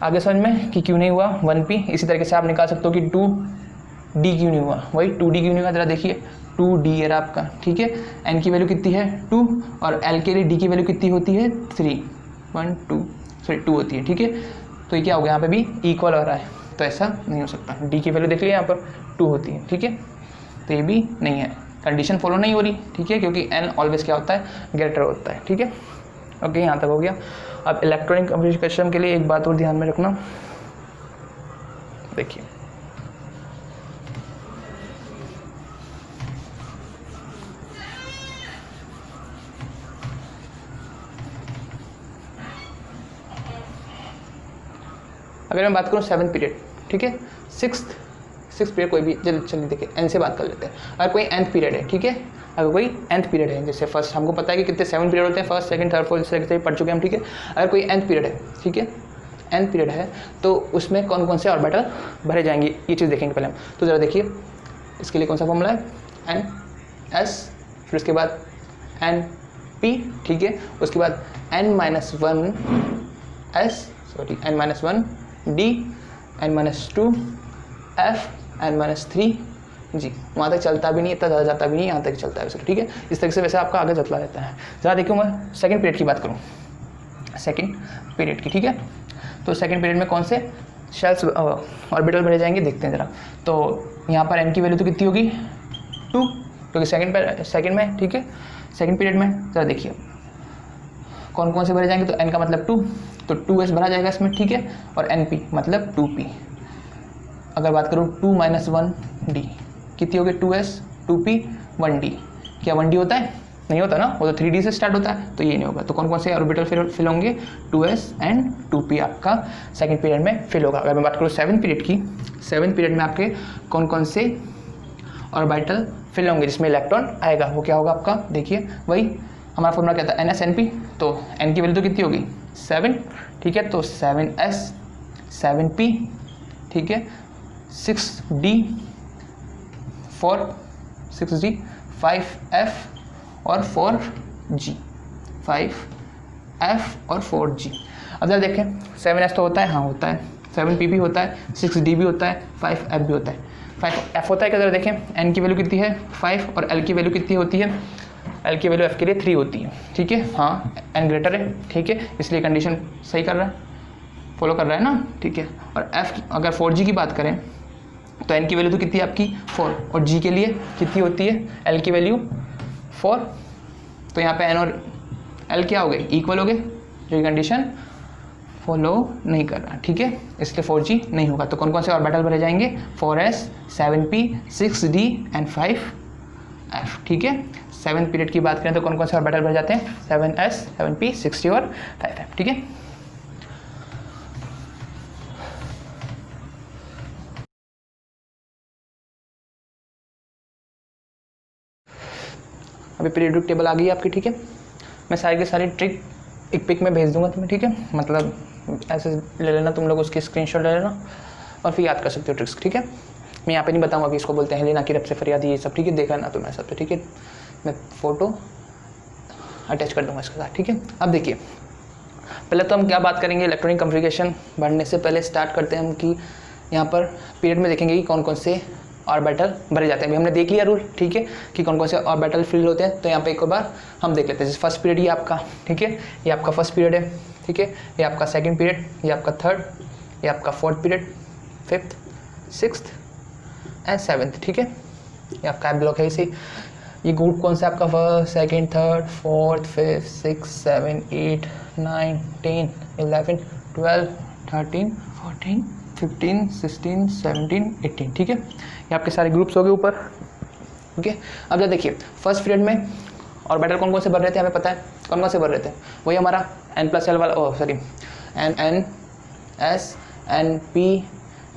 आगे समझ में कि क्यों नहीं हुआ 1p। इसी तरीके से आप निकाल सकते हो कि 2d क्यों नहीं हुआ, वही 2d क्यों नहीं हुआ, जरा देखिए 2d है आपका, ठीक है। n की वैल्यू कितनी है 2 और l के लिए d की वैल्यू कितनी होती है 2 होती है, ठीक है। तो ये क्या हो गया यहाँ पे भी इक्वल हो रहा है, तो ऐसा नहीं हो सकता। d की वैल्यू देख लिया यहाँ पर 2 होती है, ठीक है, तो ये भी नहीं है, कंडीशन फॉलो नहीं हो रही, ठीक है, क्योंकि n ऑलवेज क्या होता है ग्रेटर होता है, ठीक है। ओके, यहाँ तक हो गया। अब इलेक्ट्रॉनिक कम्युनिकेशन के लिए एक बात और ध्यान में रखना, देखिए अगर मैं बात करूँ 7th पीरियड, ठीक है, 6th पीरियड कोई भी, चलिए देखिए n से बात कर लेते हैं। अगर कोई nth पीरियड है, ठीक है, अगर कोई nth पीरियड है, जैसे फर्स्ट हमको पता है कि कितने 7 पीरियड होते हैं, फर्स्ट सेकंड थर्ड फोर्थ से पढ़ चुके हैं हम, ठीक है। अगर कोई nth पीरियड है, ठीक है, nth पीरियड है तो उसमें कौन कौन से ऑर्बिटल भरे जाएंगे ये चीज़ देखेंगे पहले हम। तो ज़रा देखिए इसके लिए कौन सा फॉर्मूला है n s, फिर उसके बाद n पी, ठीक है। उसके बाद n-1 s, sorry n-1 d, n-2 f, n-3 जी। वहाँ तक चलता भी नहीं, इतना ज़्यादा जाता भी नहीं, यहाँ तक चलता है वैसे, ठीक है। इस तरीके से वैसे आपका आगे चलता रहता है। ज़रा देखिए मैं सेकंड पीरियड की बात करूँ, सेकंड पीरियड की, ठीक है। तो सेकंड पीरियड में कौन से शेल्स ऑर्बिटल भरे जाएंगे देखते हैं ज़रा। तो यहाँ पर n की वैल्यू तो कितनी होगी 2, क्योंकि सेकंड में, ठीक है, सेकंड पीरियड में। ज़रा देखिए कौन कौन से भरे जाएंगे। तो n का मतलब 2, तो 2s भरा जाएगा इसमें, ठीक है। और np मतलब 2p। अगर बात करूँ 2 - 1d कितनी होगी 2s 2p 1d। क्या 1d होता है? नहीं होता ना, वो तो 3d से स्टार्ट होता है, तो ये नहीं होगा। तो कौन कौन से ऑर्बिटल फिल होंगे 2s एंड 2p आपका सेकंड पीरियड में फिल होगा। अगर मैं बात करूँ सेवन्थ पीरियड की, सेवन्थ पीरियड में आपके कौन कौन से ऑर्बिटल फिल होंगे जिसमें इलेक्ट्रॉन आएगा, वो क्या होगा आपका, देखिए वही हमारा फॉर्मूला क्या था NsNp। तो n की वैल्यू तो कितनी होगी 7, ठीक है। तो 7s 7p, ठीक है, 6d 6d 5f और 4g, 5f और 4g। अब जरा देखें 7s तो होता है, हाँ होता है, 7p भी होता है, 6d भी होता है, 5f भी होता है। 5f होता है क्या, जरा देखें n की वैल्यू कितनी है 5 और l की वैल्यू कितनी होती है, l की वैल्यू f के लिए 3 होती है, ठीक है। हाँ n ग्रेटर है, ठीक है, इसलिए कंडीशन सही कर रहा है, फॉलो कर रहा है ना, ठीक है। और f अगर 4g की बात करें तो n की वैल्यू तो कितनी है आपकी 4, और g के लिए कितनी होती है l की वैल्यू 4। तो यहाँ पे n और l क्या हो गए, इक्वल हो गए, जो ये कंडीशन फॉलो नहीं कर रहा, ठीक है, इसलिए 4g नहीं होगा। तो कौन कौन से ऑर्बिटल भरे जाएंगे 4s 7p 6d and 5f, ठीक है। सेवन्थ पीरियड की बात करें तो कौन कौन से ऑर्बिटल भरे जाते हैं 7s 7p 6d और 5f, ठीक है। अभी पीरियोडिक टेबल आ गई आपकी, ठीक है। मैं सारी की सारी ट्रिक एक पिक में भेज दूंगा तुम्हें, ठीक है। मतलब ऐसे ले लेना तुम लोग, उसकी स्क्रीनशॉट ले लेना और फिर याद कर सकते हो ट्रिक्स, ठीक है। मैं यहाँ पे नहीं बताऊंगा कि इसको बोलते हैं लेना कि रब से फरियाद, ये सब, ठीक है, देखा ना तुम्हें सब, ठीक है। मैं फ़ोटो अटैच कर दूंगा इसके साथ, ठीक है। अब देखिए पहले तो हम क्या बात करेंगे, इलेक्ट्रॉनिक कॉन्फ़िगरेशन बढ़ने से पहले स्टार्ट करते हैं हम कि यहाँ पर पीरियड में देखेंगे कि कौन कौन से ऑर्बिटल भरे जाते हैं। अभी हमने देख लिया रूल, ठीक है, कि कौन कौन से ऑर्बिटल फिल होते हैं। तो यहाँ पे एक बार हम देख लेते हैं। जैसे फर्स्ट पीरियड ये आपका, ठीक है, ये आपका फर्स्ट पीरियड है, ठीक है, ये आपका सेकंड पीरियड, ये आपका थर्ड, ये आपका fourth period, fifth, sixth and seventh, ठीक है। ये आपका ब्लॉक है इसे। ये ग्रुप कौन सा आपका, first second third fourth fifth six 7 8 9 10 11 12 13 14 15 16 17 18, ठीक है। ये आपके सारे ग्रुप्स हो गए ऊपर, ठीक है। अब जरा देखिए फर्स्ट पीरियड में ऑर्बिटल कौन कौन से भर रहे थे, हमें पता है कौन कौन से भर रहे थे। वही हमारा n+l वाला, ओ sorry n s n p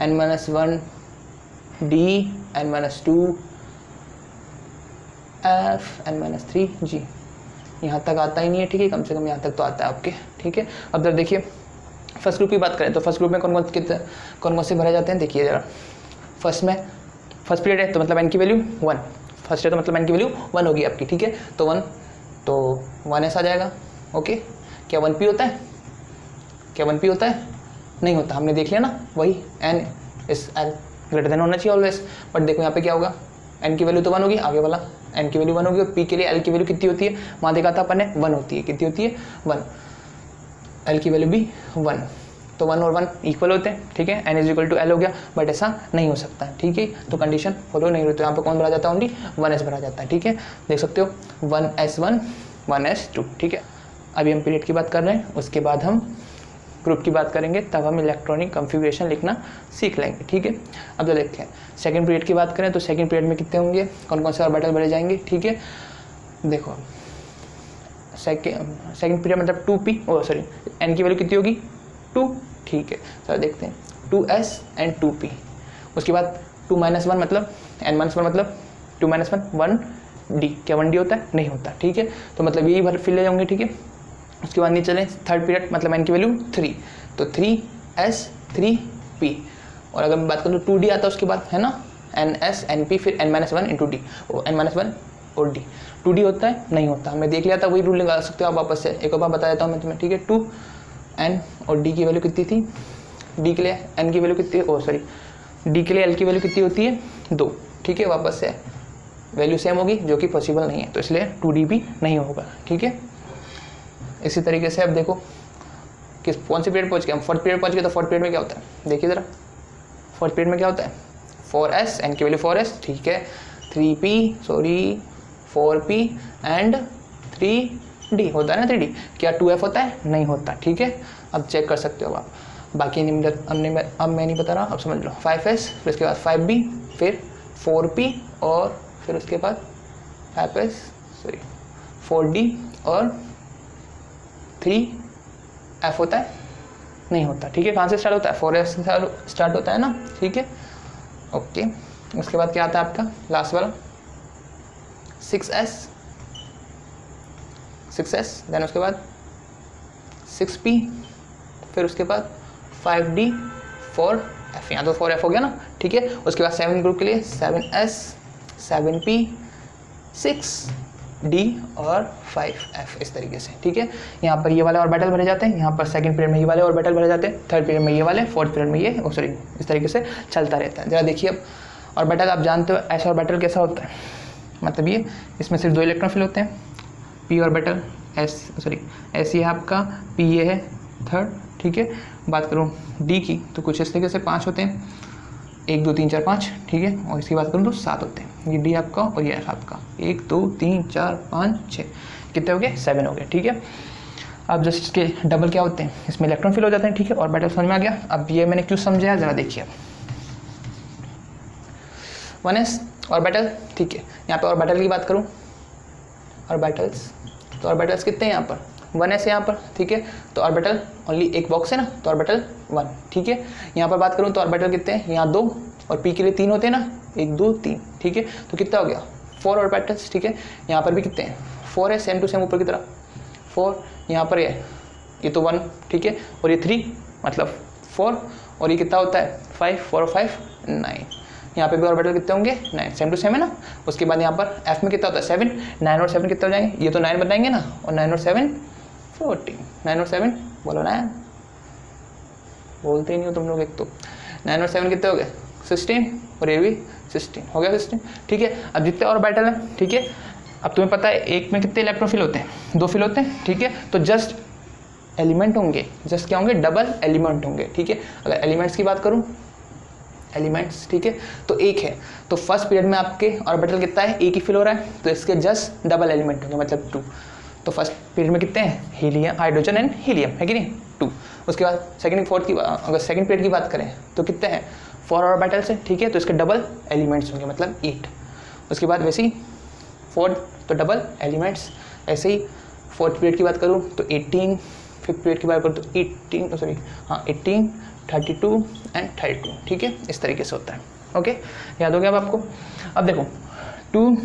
n-1 d n-2 f n-3 g। यहाँ तक आता ही नहीं है, ठीक है, कम से कम यहाँ तक तो आता है आपके, ठीक है। अब जरा देखिए फर्स्ट ग्रुप की बात करें तो फर्स्ट ग्रुप में कौन कौन से भरे जाते हैं, देखिए जरा। फर्स्ट में फर्स्ट पीरियड है तो मतलब n की वैल्यू 1, फर्स्ट है तो मतलब n की वैल्यू 1 होगी आपकी, ठीक है। तो 1 तो 1s आ जाएगा, ओके। क्या 1p होता है, क्या 1p होता है, नहीं होता, हमने देख लिया ना, वही n इस l ग्रेटर देन होना चाहिए ऑलवेज। बट देखो यहाँ पे क्या होगा, n की वैल्यू तो 1 होगी, आगे वाला n की वैल्यू 1 होगी, और p के लिए l की वैल्यू कितनी होती है, वहाँ देखा था अपन ने 1 होती है, कितनी होती है 1, l की वैल्यू भी 1, तो 1 और 1 इक्वल होते हैं, ठीक है। n = l हो गया, बट ऐसा नहीं हो सकता, ठीक है, तो कंडीशन फॉलो नहीं होती। तो यहाँ पे कौन भरा जाता है, ओनली 1s भरा जाता है, ठीक है, देख सकते हो 1s1 1s2, ठीक है। अभी हम पीरियड की बात कर रहे हैं, उसके बाद हम ग्रुप की बात करेंगे, तब हम इलेक्ट्रॉनिक कॉन्फ़िगरेशन लिखना सीख लेंगे, ठीक है। अब जो देखते हैं सेकंड पीरियड की बात करें तो सेकंड पीरियड में कितने होंगे, कौन कौन से ऑर्बिटल भरे जाएंगे, ठीक है। देखो सेकंड पीरियड मतलब 2p, ओ सॉरी n की वैल्यू कितनी होगी 2, ठीक है। सर देखते हैं 2s एंड 2p। उसके बाद 2 - 1 मतलब n-1 मतलब 2 - 1 1d। क्या 1d होता है, नहीं होता, ठीक है। तो मतलब यही भर फिल ले जाएंगे, ठीक है। उसके बाद नीचे चलें, थर्ड पीरियड मतलब n की वैल्यू 3, तो 3s 3p। और अगर मैं बात करूँ तो 2d आता है उसके बाद, है ना, ns np फिर n-1 × d, n-1 और d 2D होता है, नहीं होता। मैं देख लिया था, वही रूल लगा सकते हो आप वापस से, एक बार बता देता हूँ मैं तुम्हें, ठीक है। 2n और d की वैल्यू कितनी थी, d के लिए n की वैल्यू कितनी, d के लिए l की वैल्यू कितनी होती है 2, ठीक है। वापस से वैल्यू सेम होगी, जो कि पॉसिबल नहीं है, तो इसलिए 2D भी नहीं होगा, ठीक है। इसी तरीके से अब देखो किस कौन से पीरियड पहुँच गए हम, 4th पीरियड पहुँच गए। तो 4th पीरियड में क्या होता है, देखिए ज़रा 4th पीरियड में क्या होता है, 4s, n की वैल्यू 4s, ठीक है। 4p एंड 3d होता है ना, 3d। क्या 2f होता है, नहीं होता, ठीक है। अब चेक कर सकते हो आप, बाकी अब मैं नहीं बता रहा, अब समझ लो। 5s, फिर उसके बाद 5b, फिर 4p, और फिर उसके बाद 4d और 3f होता है, नहीं होता, ठीक है। कहाँ से स्टार्ट होता है, 4s से स्टार्ट होता है ना, ठीक है, ओके। उसके बाद क्या आता है आपका लास्ट वाला 6s, देन उसके बाद 6p, फिर उसके बाद 5d 4f, यहाँ तो 4f हो गया ना, ठीक है। उसके बाद 7 ग्रुप के लिए 7s 7p 6d और 5f, इस तरीके से, ठीक है। यहाँ पर ये वाले ऑर्बिटल भरे जाते हैं, यहाँ पर सेकंड पीरियड में ये वाले ऑर्बिटल भरे जाते हैं, थर्ड पीरियड में ये वाले, फोर्थ पीरियड में ये, सॉरी, इस तरीके से चलता रहता है। जरा देखिए अब ऑर्बिटल, आप जानते हो ऐसा ऑर्बिटल कैसा होता है, मतलब ये इसमें सिर्फ 2 इलेक्ट्रॉन फिल होते हैं, p ऑर्बिटल ऐसी है आपका, p ये है थर्ड, ठीक है। बात करूँ d की तो कुछ इस तरीके से 5 होते हैं, 1 2 3 4 5, ठीक है। और इसकी बात करूँ तो 7 होते हैं, ये d आपका और ये f आपका, 1 2 3 4 5 6, कितने हो गए, 7 हो गए, ठीक है। अब जस्ट इसके डबल क्या होते हैं, इसमें इलेक्ट्रॉन फिल हो जाते हैं, ठीक है। ऑर्बिटल समझ में आ गया। अब ये मैंने क्यों समझाया, ज़रा देखिए। 1s ऑर्बिटल, ठीक है। यहाँ पे ऑर्बिटल की बात करूँ, ऑर्बिटल्स, तो ऑर्बिटल्स कितने हैं यहाँ पर, 1s है यहाँ पर, ठीक है। तो ऑर्बिटल ओनली एक बॉक्स है ना, तो ऑर्बिटल 1, ठीक है। यहाँ पर बात करूँ तो ऑर्बिटल कितने हैं, यहाँ 2, और p के लिए 3 होते हैं ना, 1 2 3, ठीक है। तो कितना हो गया, 4 ऑर्बिटल्स, ठीक है। यहाँ पर भी कितने हैं, 4 है, सेम टू सेम ऊपर की तरफ 4, यहाँ पर ये तो 1, ठीक है। और ये 3 मतलब 4, और ये कितना होता है 5, 4 और 5 9, यहाँ पे भी ऑर्बिटल कितने होंगे 9, सेम टू सेम है ना। उसके बाद यहाँ पर f में कितना होता है 7, 9 और 7 कितने हो जाएंगे, ये तो 9 बनाएंगे ना, और 9 और 7 14, 9 और 7 बोलो ना, बोलते ही नहीं हो तुम लोग, एक तो 9 और 7 कितने हो गए 16, और ये भी 16 हो गया 16, ठीक है। अब जितने ऑर्बिटल हैं, ठीक है। अब तुम्हें पता है एक में कितने इलेक्ट्रॉन फिल होते हैं, 2 फिल होते हैं, ठीक है। तो जस्ट एलिमेंट होंगे, जस्ट क्या होंगे, डबल एलिमेंट होंगे, ठीक है। अगर एलिमेंट्स की बात करूँ, एलिमेंट्स, ठीक है, तो एक है, तो फर्स्ट पीरियड में आपके ऑर्बिटल कितना है, एक ही फिल हो रहा है, तो इसके जस्ट डबल एलिमेंट होंगे, मतलब 2। तो फर्स्ट पीरियड में कितने हैं, हीलियम, हाइड्रोजन एंड हीलियम, है कि नहीं, 2। उसके बाद सेकंड फोर्थ की, अगर सेकंड पीरियड की बात करें तो कितने हैं, 4 ऑर्बिटल्स हैं, ठीक है। तो इसके डबल एलिमेंट्स होंगे, मतलब 8। उसके बाद वैसे ही 4th तो डबल एलिमेंट्स, ऐसे ही 4th पीरियड की बात करूँ तो 18, 5th पीरियड की बात करूँ तो 18, 18 32 एंड 32, ठीक है। इस तरीके से होता है, ओके, याद हो गया अब आपको। अब देखो 2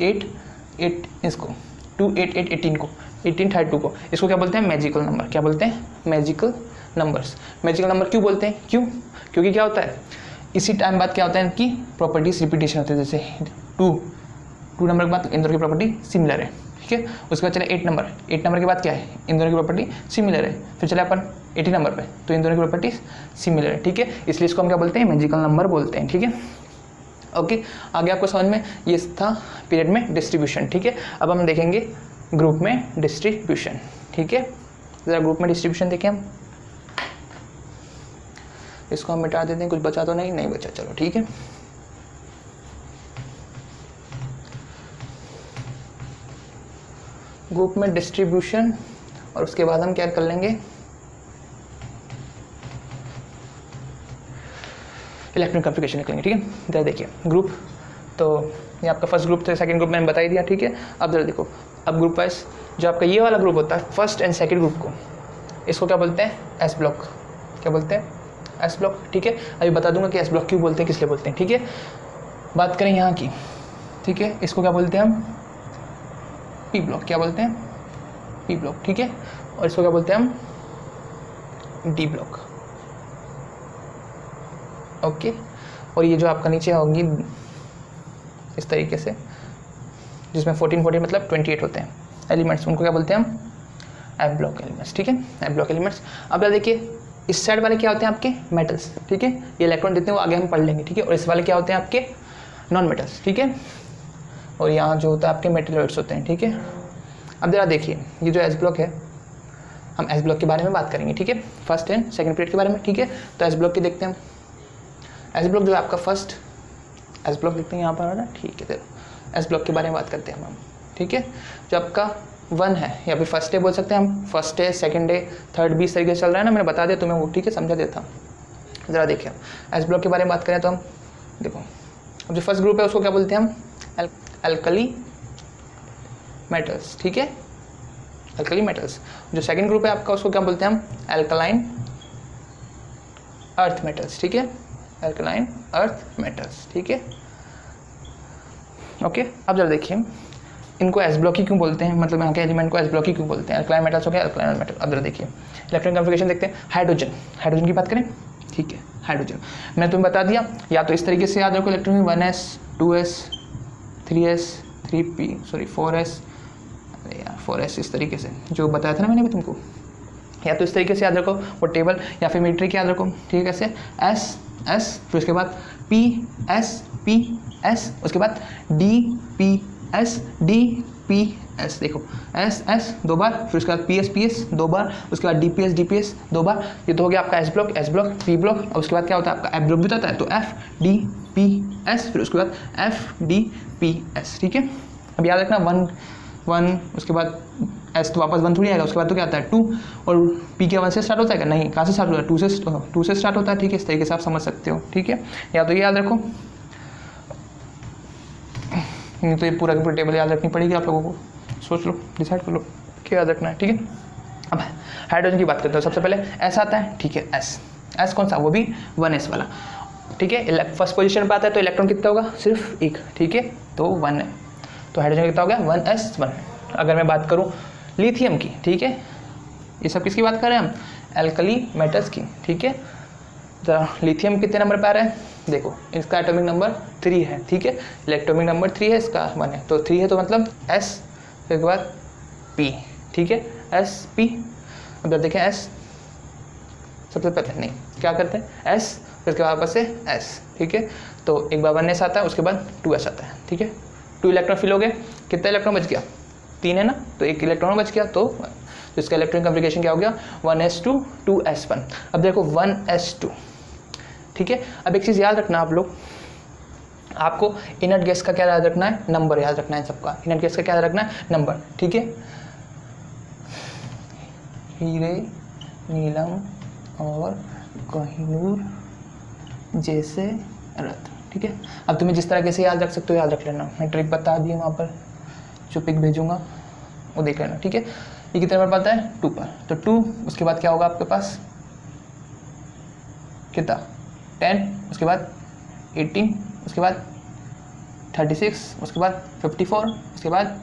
8 8, इसको 2 8 8 18 को, 18 32 को, इसको क्या बोलते हैं, मैजिकल नंबर। क्या बोलते हैं, मैजिकल नंबर्स। मैजिकल नंबर क्यों बोलते हैं, क्यों, क्योंकि क्या होता है, इसी टाइम बाद क्या होता है कि प्रॉपर्टीज रिपीटेशन होते हैं। जैसे 2 नंबर के बाद इन दोनों की प्रॉपर्टी सिमिलर है, ठीक है। उसके बाद चले 8 नंबर, 8 नंबर के बाद क्या है, इन दोनों की प्रॉपर्टी सिमिलर है। फिर चले अपन 80 नंबर पे, तो इन दोनों की प्रॉपर्टी सिमिलर है, ठीक है। इसलिए इसको हम क्या बोलते हैं, मैजिकल नंबर बोलते हैं, ठीक है, ओके। आगे आपको समझ में, ये था पीरियड में डिस्ट्रीब्यूशन, ठीक है। अब हम देखेंगे ग्रुप में डिस्ट्रीब्यूशन, ठीक है। ज़रा ग्रुप में डिस्ट्रीब्यूशन देखें हम, इसको हम मिटा देते हैं, कुछ बचा तो नहीं बचा, चलो ठीक है। ग्रुप में डिस्ट्रीब्यूशन, और उसके बाद हम क्या कर लेंगे, इलेक्ट्रॉनिक कॉन्फ़िगरेशन निकलेंगे, ठीक है। जरा देखिए ग्रुप, तो ये आपका फर्स्ट ग्रुप था, सेकंड ग्रुप मैंने बता ही दिया, ठीक है। अब जरा देखो, अब ग्रुप वाइज जो आपका ये वाला ग्रुप होता है, फर्स्ट एंड सेकंड ग्रुप को, इसको क्या बोलते हैं, एस ब्लॉक। क्या बोलते हैं, एस ब्लॉक, ठीक है। अभी बता दूंगा कि एस ब्लॉक क्यों बोलते हैं, किस लिए बोलते हैं, ठीक है। बात करें यहाँ की, ठीक है, इसको क्या बोलते हैं हम, पी ब्लॉक। क्या बोलते हैं, पी ब्लॉक, ठीक है। और इसको क्या बोलते हैं हम, डी ब्लॉक, ओके। और ये जो आपका नीचे होंगी इस तरीके से, जिसमें 14 मतलब 28 होते हैं एलिमेंट्स, उनको क्या बोलते हैं हम, एफ ब्लॉक एलिमेंट्स, ठीक है, एफ ब्लॉक एलिमेंट्स। अब यार देखिए इस साइड वाले क्या होते हैं आपके मेटल्स, ठीक है, ये इलेक्ट्रॉन जितने वो आगे हम पढ़ लेंगे, ठीक है, और इस वाले क्या होते हैं आपके नॉन मेटल्स, ठीक है, और यहाँ जो होता है आपके मेटेलॉइड्स होते हैं, ठीक है। अब जरा देखिए ये जो एस ब्लॉक है, हम एस ब्लॉक के बारे में बात करेंगे, ठीक है, फर्स्ट एंड सेकंड पीरियड के बारे में, ठीक है। तो एस ब्लॉक के देखते हैं हम, एस ब्लॉक जो है आपका फर्स्ट एस ब्लॉक देखते हैं यहाँ पर है ना, ठीक है। देखो एस ब्लॉक के बारे में बात करते हैं हम, ठीक है, जो आपका 1 है या फिर फर्स्ट डे बोल सकते हैं हम, first day second day third भी इस तरीके से चल रहा है ना, मैंने बता दिया तुम्हें वो, ठीक है, समझा देता हूँ। ज़रा देखिए एस ब्लॉक के बारे में बात करें तो हम देखो, अब जो फर्स्ट ग्रुप है उसको क्या बोलते हैं हम, एल्कली मेटल्स, ठीक है, एल्कली मेटल्स। जो सेकंड ग्रुप है आपका उसको क्या बोलते हैं हम, एल्कलाइन अर्थ मेटल्स, ठीक है, एल्कलाइन अर्थ मेटल्स, ठीक है, ओके। अब जरा देखिए इनको एस ब्लॉक ही क्यों बोलते हैं, मतलब यहाँ के एलिमेंट को एस ब्लॉक ही क्यों बोलते हैं, एल्कलाइन मेटल्स हो गया एल्कलाइन मेटल। अब जरा देखिए इलेक्ट्रॉन कॉन्फ़िगरेशन देखते हैं, हाइड्रोजन, हाइड्रोजन की बात करें, ठीक है, हाइड्रोजन मैंने तुम्हें बता दिया, या तो इस तरीके से याद रखो electron 1s 2s 3s 3p sorry 4s, अरे यार 4s इस तरीके से जो बताया था ना मैंने भी तुमको, या तो इस तरीके से याद रखो वो टेबल, या फिर मीट्रिक याद रखो, ठीक है, ऐसे एस एस, फिर उसके बाद पी एस, उसके बाद डी पी एस, देखो एस एस 2 बार, फिर उसके बाद पी एस 2 बार, उसके बाद डी पी एस 2 बार, ये तो हो गया आपका एस ब्लॉक पी ब्लॉक। और उसके बाद क्या होता है आपका एफ ब्लॉक भी होता है, तो एफ डी पी एस, फिर उसके बाद एफ डी पी एस, ठीक है। अब याद रखना 1 उसके बाद एस तो वापस 1 थोड़ी आएगा, उसके बाद तो क्या आता है 2, और पी क्या 1 से स्टार्ट होता है क्या, नहीं, कहाँ से स्टार्ट होता है 2 से स्टार्ट होता है, ठीक है, इस तरीके से आप समझ सकते हो, ठीक है। या तो ये याद रखो, नहीं तो ये पूरा का पूरा टेबल याद रखनी पड़ेगी आप लोगों को, सोच लो डिसाइड कर लो क्या याद रखना है, ठीक है। अब हाइड्रोजन की बात करते हैं, सबसे पहले एस आता है, ठीक है, एस कौन सा, वो भी 1s वाला, ठीक है। फर्स्ट पोजीशन पर आता है तो इलेक्ट्रॉन कितना होगा, सिर्फ एक, ठीक है, तो 1 है, तो हाइड्रोजन कितना हो गया 1s1। अगर मैं बात करूँ लिथियम की, ठीक है, ये सब किसकी बात कर रहे हैं हम, एल्कली मेटल्स की, ठीक है। तो लिथियम कितने नंबर पर आ रहा है, देखो इसका एटॉमिक नंबर 3 है, ठीक है, इलेक्ट्रॉनिक नंबर 3 है, इसका 1 है, तो 3 है तो मतलब S, फिर के बाद P, ठीक है, S P। अब जब देखें S सबसे पहले नहीं क्या करते हैं S, फिर उसके बाद वापस से S, ठीक है, तो एक बार 1s आता है, उसके बाद 2s आता है, ठीक है, 2 इलेक्ट्रॉन फिल हो गए, कितना इलेक्ट्रॉन बच गया, 3 है ना, तो एक इलेक्ट्रॉन बच गया, तो इसका इलेक्ट्रॉनिक कॉन्फ़िगरेशन क्या हो गया 1s2 2s1। अब देखो 1s2, ठीक है। अब एक चीज़ याद रखना आप लोग, आपको इनर्ट गैस का क्या याद रखना है, नंबर याद रखना है सबका, इनर्ट गैस का क्या याद रखना है, नंबर, ठीक है। हीरे नीलम और कोहिनूर जैसे रत्न, ठीक है। अब तुम्हें जिस तरह से याद रख सकते हो याद रख लेना, मैं ट्रिक बता दी वहाँ पर, जो पिक भेजूंगा वो देख लेना, ठीक है। ये कितने नंबर पाता है 2 पर, तो 2 उसके बाद क्या होगा आपके पास कितना 10, उसके बाद 18, उसके बाद 36, उसके बाद 54, उसके बाद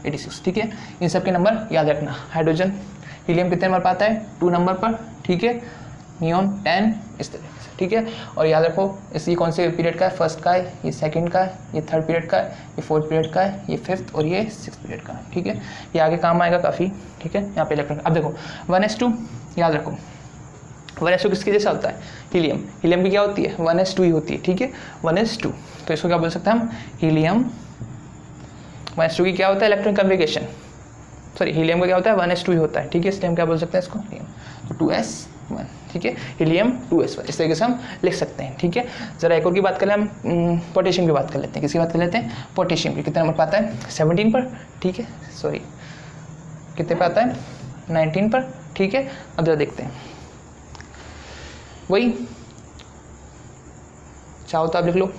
86, ठीक है। इन सब के नंबर याद रखना। हाइड्रोजन हीलियम कितने नंबर पाता है 2 नंबर पर, ठीक है, नियॉन 10, इस तरीके से, ठीक है। और याद रखो इसी कौन से पीरियड का है, फर्स्ट का है, ये सेकंड का है, ये थर्ड पीरियड का है, ये फोर्थ पीरियड का है, ये फिफ्थ और ये सिक्स्थ पीरियड का है, ठीक है। ये आगे काम आएगा काफ़ी, ठीक है। यहाँ पे इलेक्ट्रॉन, अब देखो 1s2 याद रखो, 1s2 किसके जैसा होता है, हीलियम, हीलियम की क्या होती है 1s2 ही होती है, ठीक है, 1s2, तो इसको क्या बोल सकते हैं हम, हीलियम 1s2 की क्या होता है इलेक्ट्रॉनिक कॉन्फ़िगरेशन, सॉरी हीलियम का क्या होता है 1s2 ही होता है, ठीक है, इसलिए हम क्या बोल सकते हैं इसको हीलियम, तो 2s1, ठीक है, हीलियम 2s1, इस तरीके से हम लिख सकते हैं, ठीक है। जरा एक और की बात करें हम, पोटेशियम की बात कर लेते हैं, किसकी बात कर लेते हैं, पोटेशियम की कितने नंबर पाता है 17 पर, ठीक है, सॉरी कितने पे आता है 19 पर, ठीक है। अब जरा देखते हैं, वही चाहो तो आप लिख लो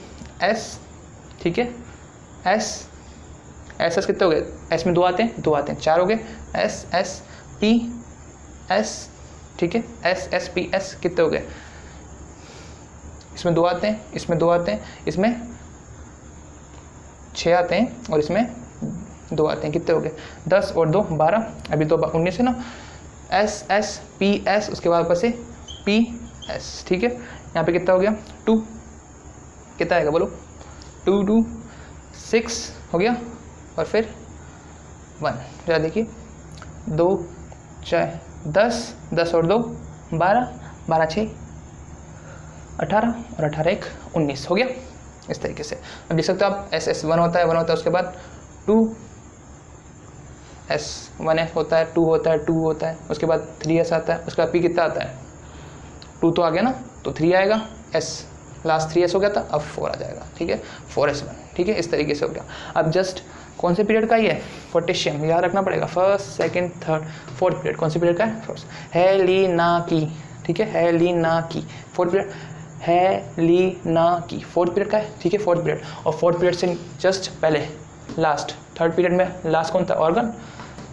S, ठीक है, एस कितने हो गए, एस में 2 आते हैं 4 हो गए, एस पी एस, ठीक है, एस पी एस कितने हो गए, इसमें 2 आते हैं, इसमें 2 आते हैं, इसमें 6 आते हैं और इसमें 2 आते हैं, कितने हो गए 10 और 2 12, अभी तो 19 है ना, एस पी एस, उसके बाद ऊपर से पी एस, ठीक है। यहाँ पे कितना हो गया 2, कितना आएगा बोलो 2 2 6 हो गया, और फिर 1। जरा देखिए 2 4 10, 10 और 2 12, 12 6 18 और 18 1 19 हो गया। इस तरीके से अब देख सकते हो आप एस 1 होता है, 1 होता है, उसके बाद 2 S 1S होता है, 2 होता है, 2 होता है, उसके बाद 3S आता है, उसके बाद P कितना आता है 2 तो आ गया ना, तो 3 आएगा, S लास्ट 3S हो गया था, अब 4 आ जाएगा। ठीक है 4S1। ठीक है इस तरीके से हो गया। अब जस्ट कौन से पीरियड का ही है पोटेशियम, याद रखना पड़ेगा, first second third fourth period. कौन से पीरियड का है फर्स्ट, हेलिनाकी। ठीक है हेलिनाकी फोर्थ पीरियड, हेलिनाकी फोर्थ पीरियड का है। ठीक है फोर्थ पीरियड, और फोर्थ पीरियड से जस्ट पहले लास्ट थर्ड पीरियड में लास्ट कौन था ऑर्गन,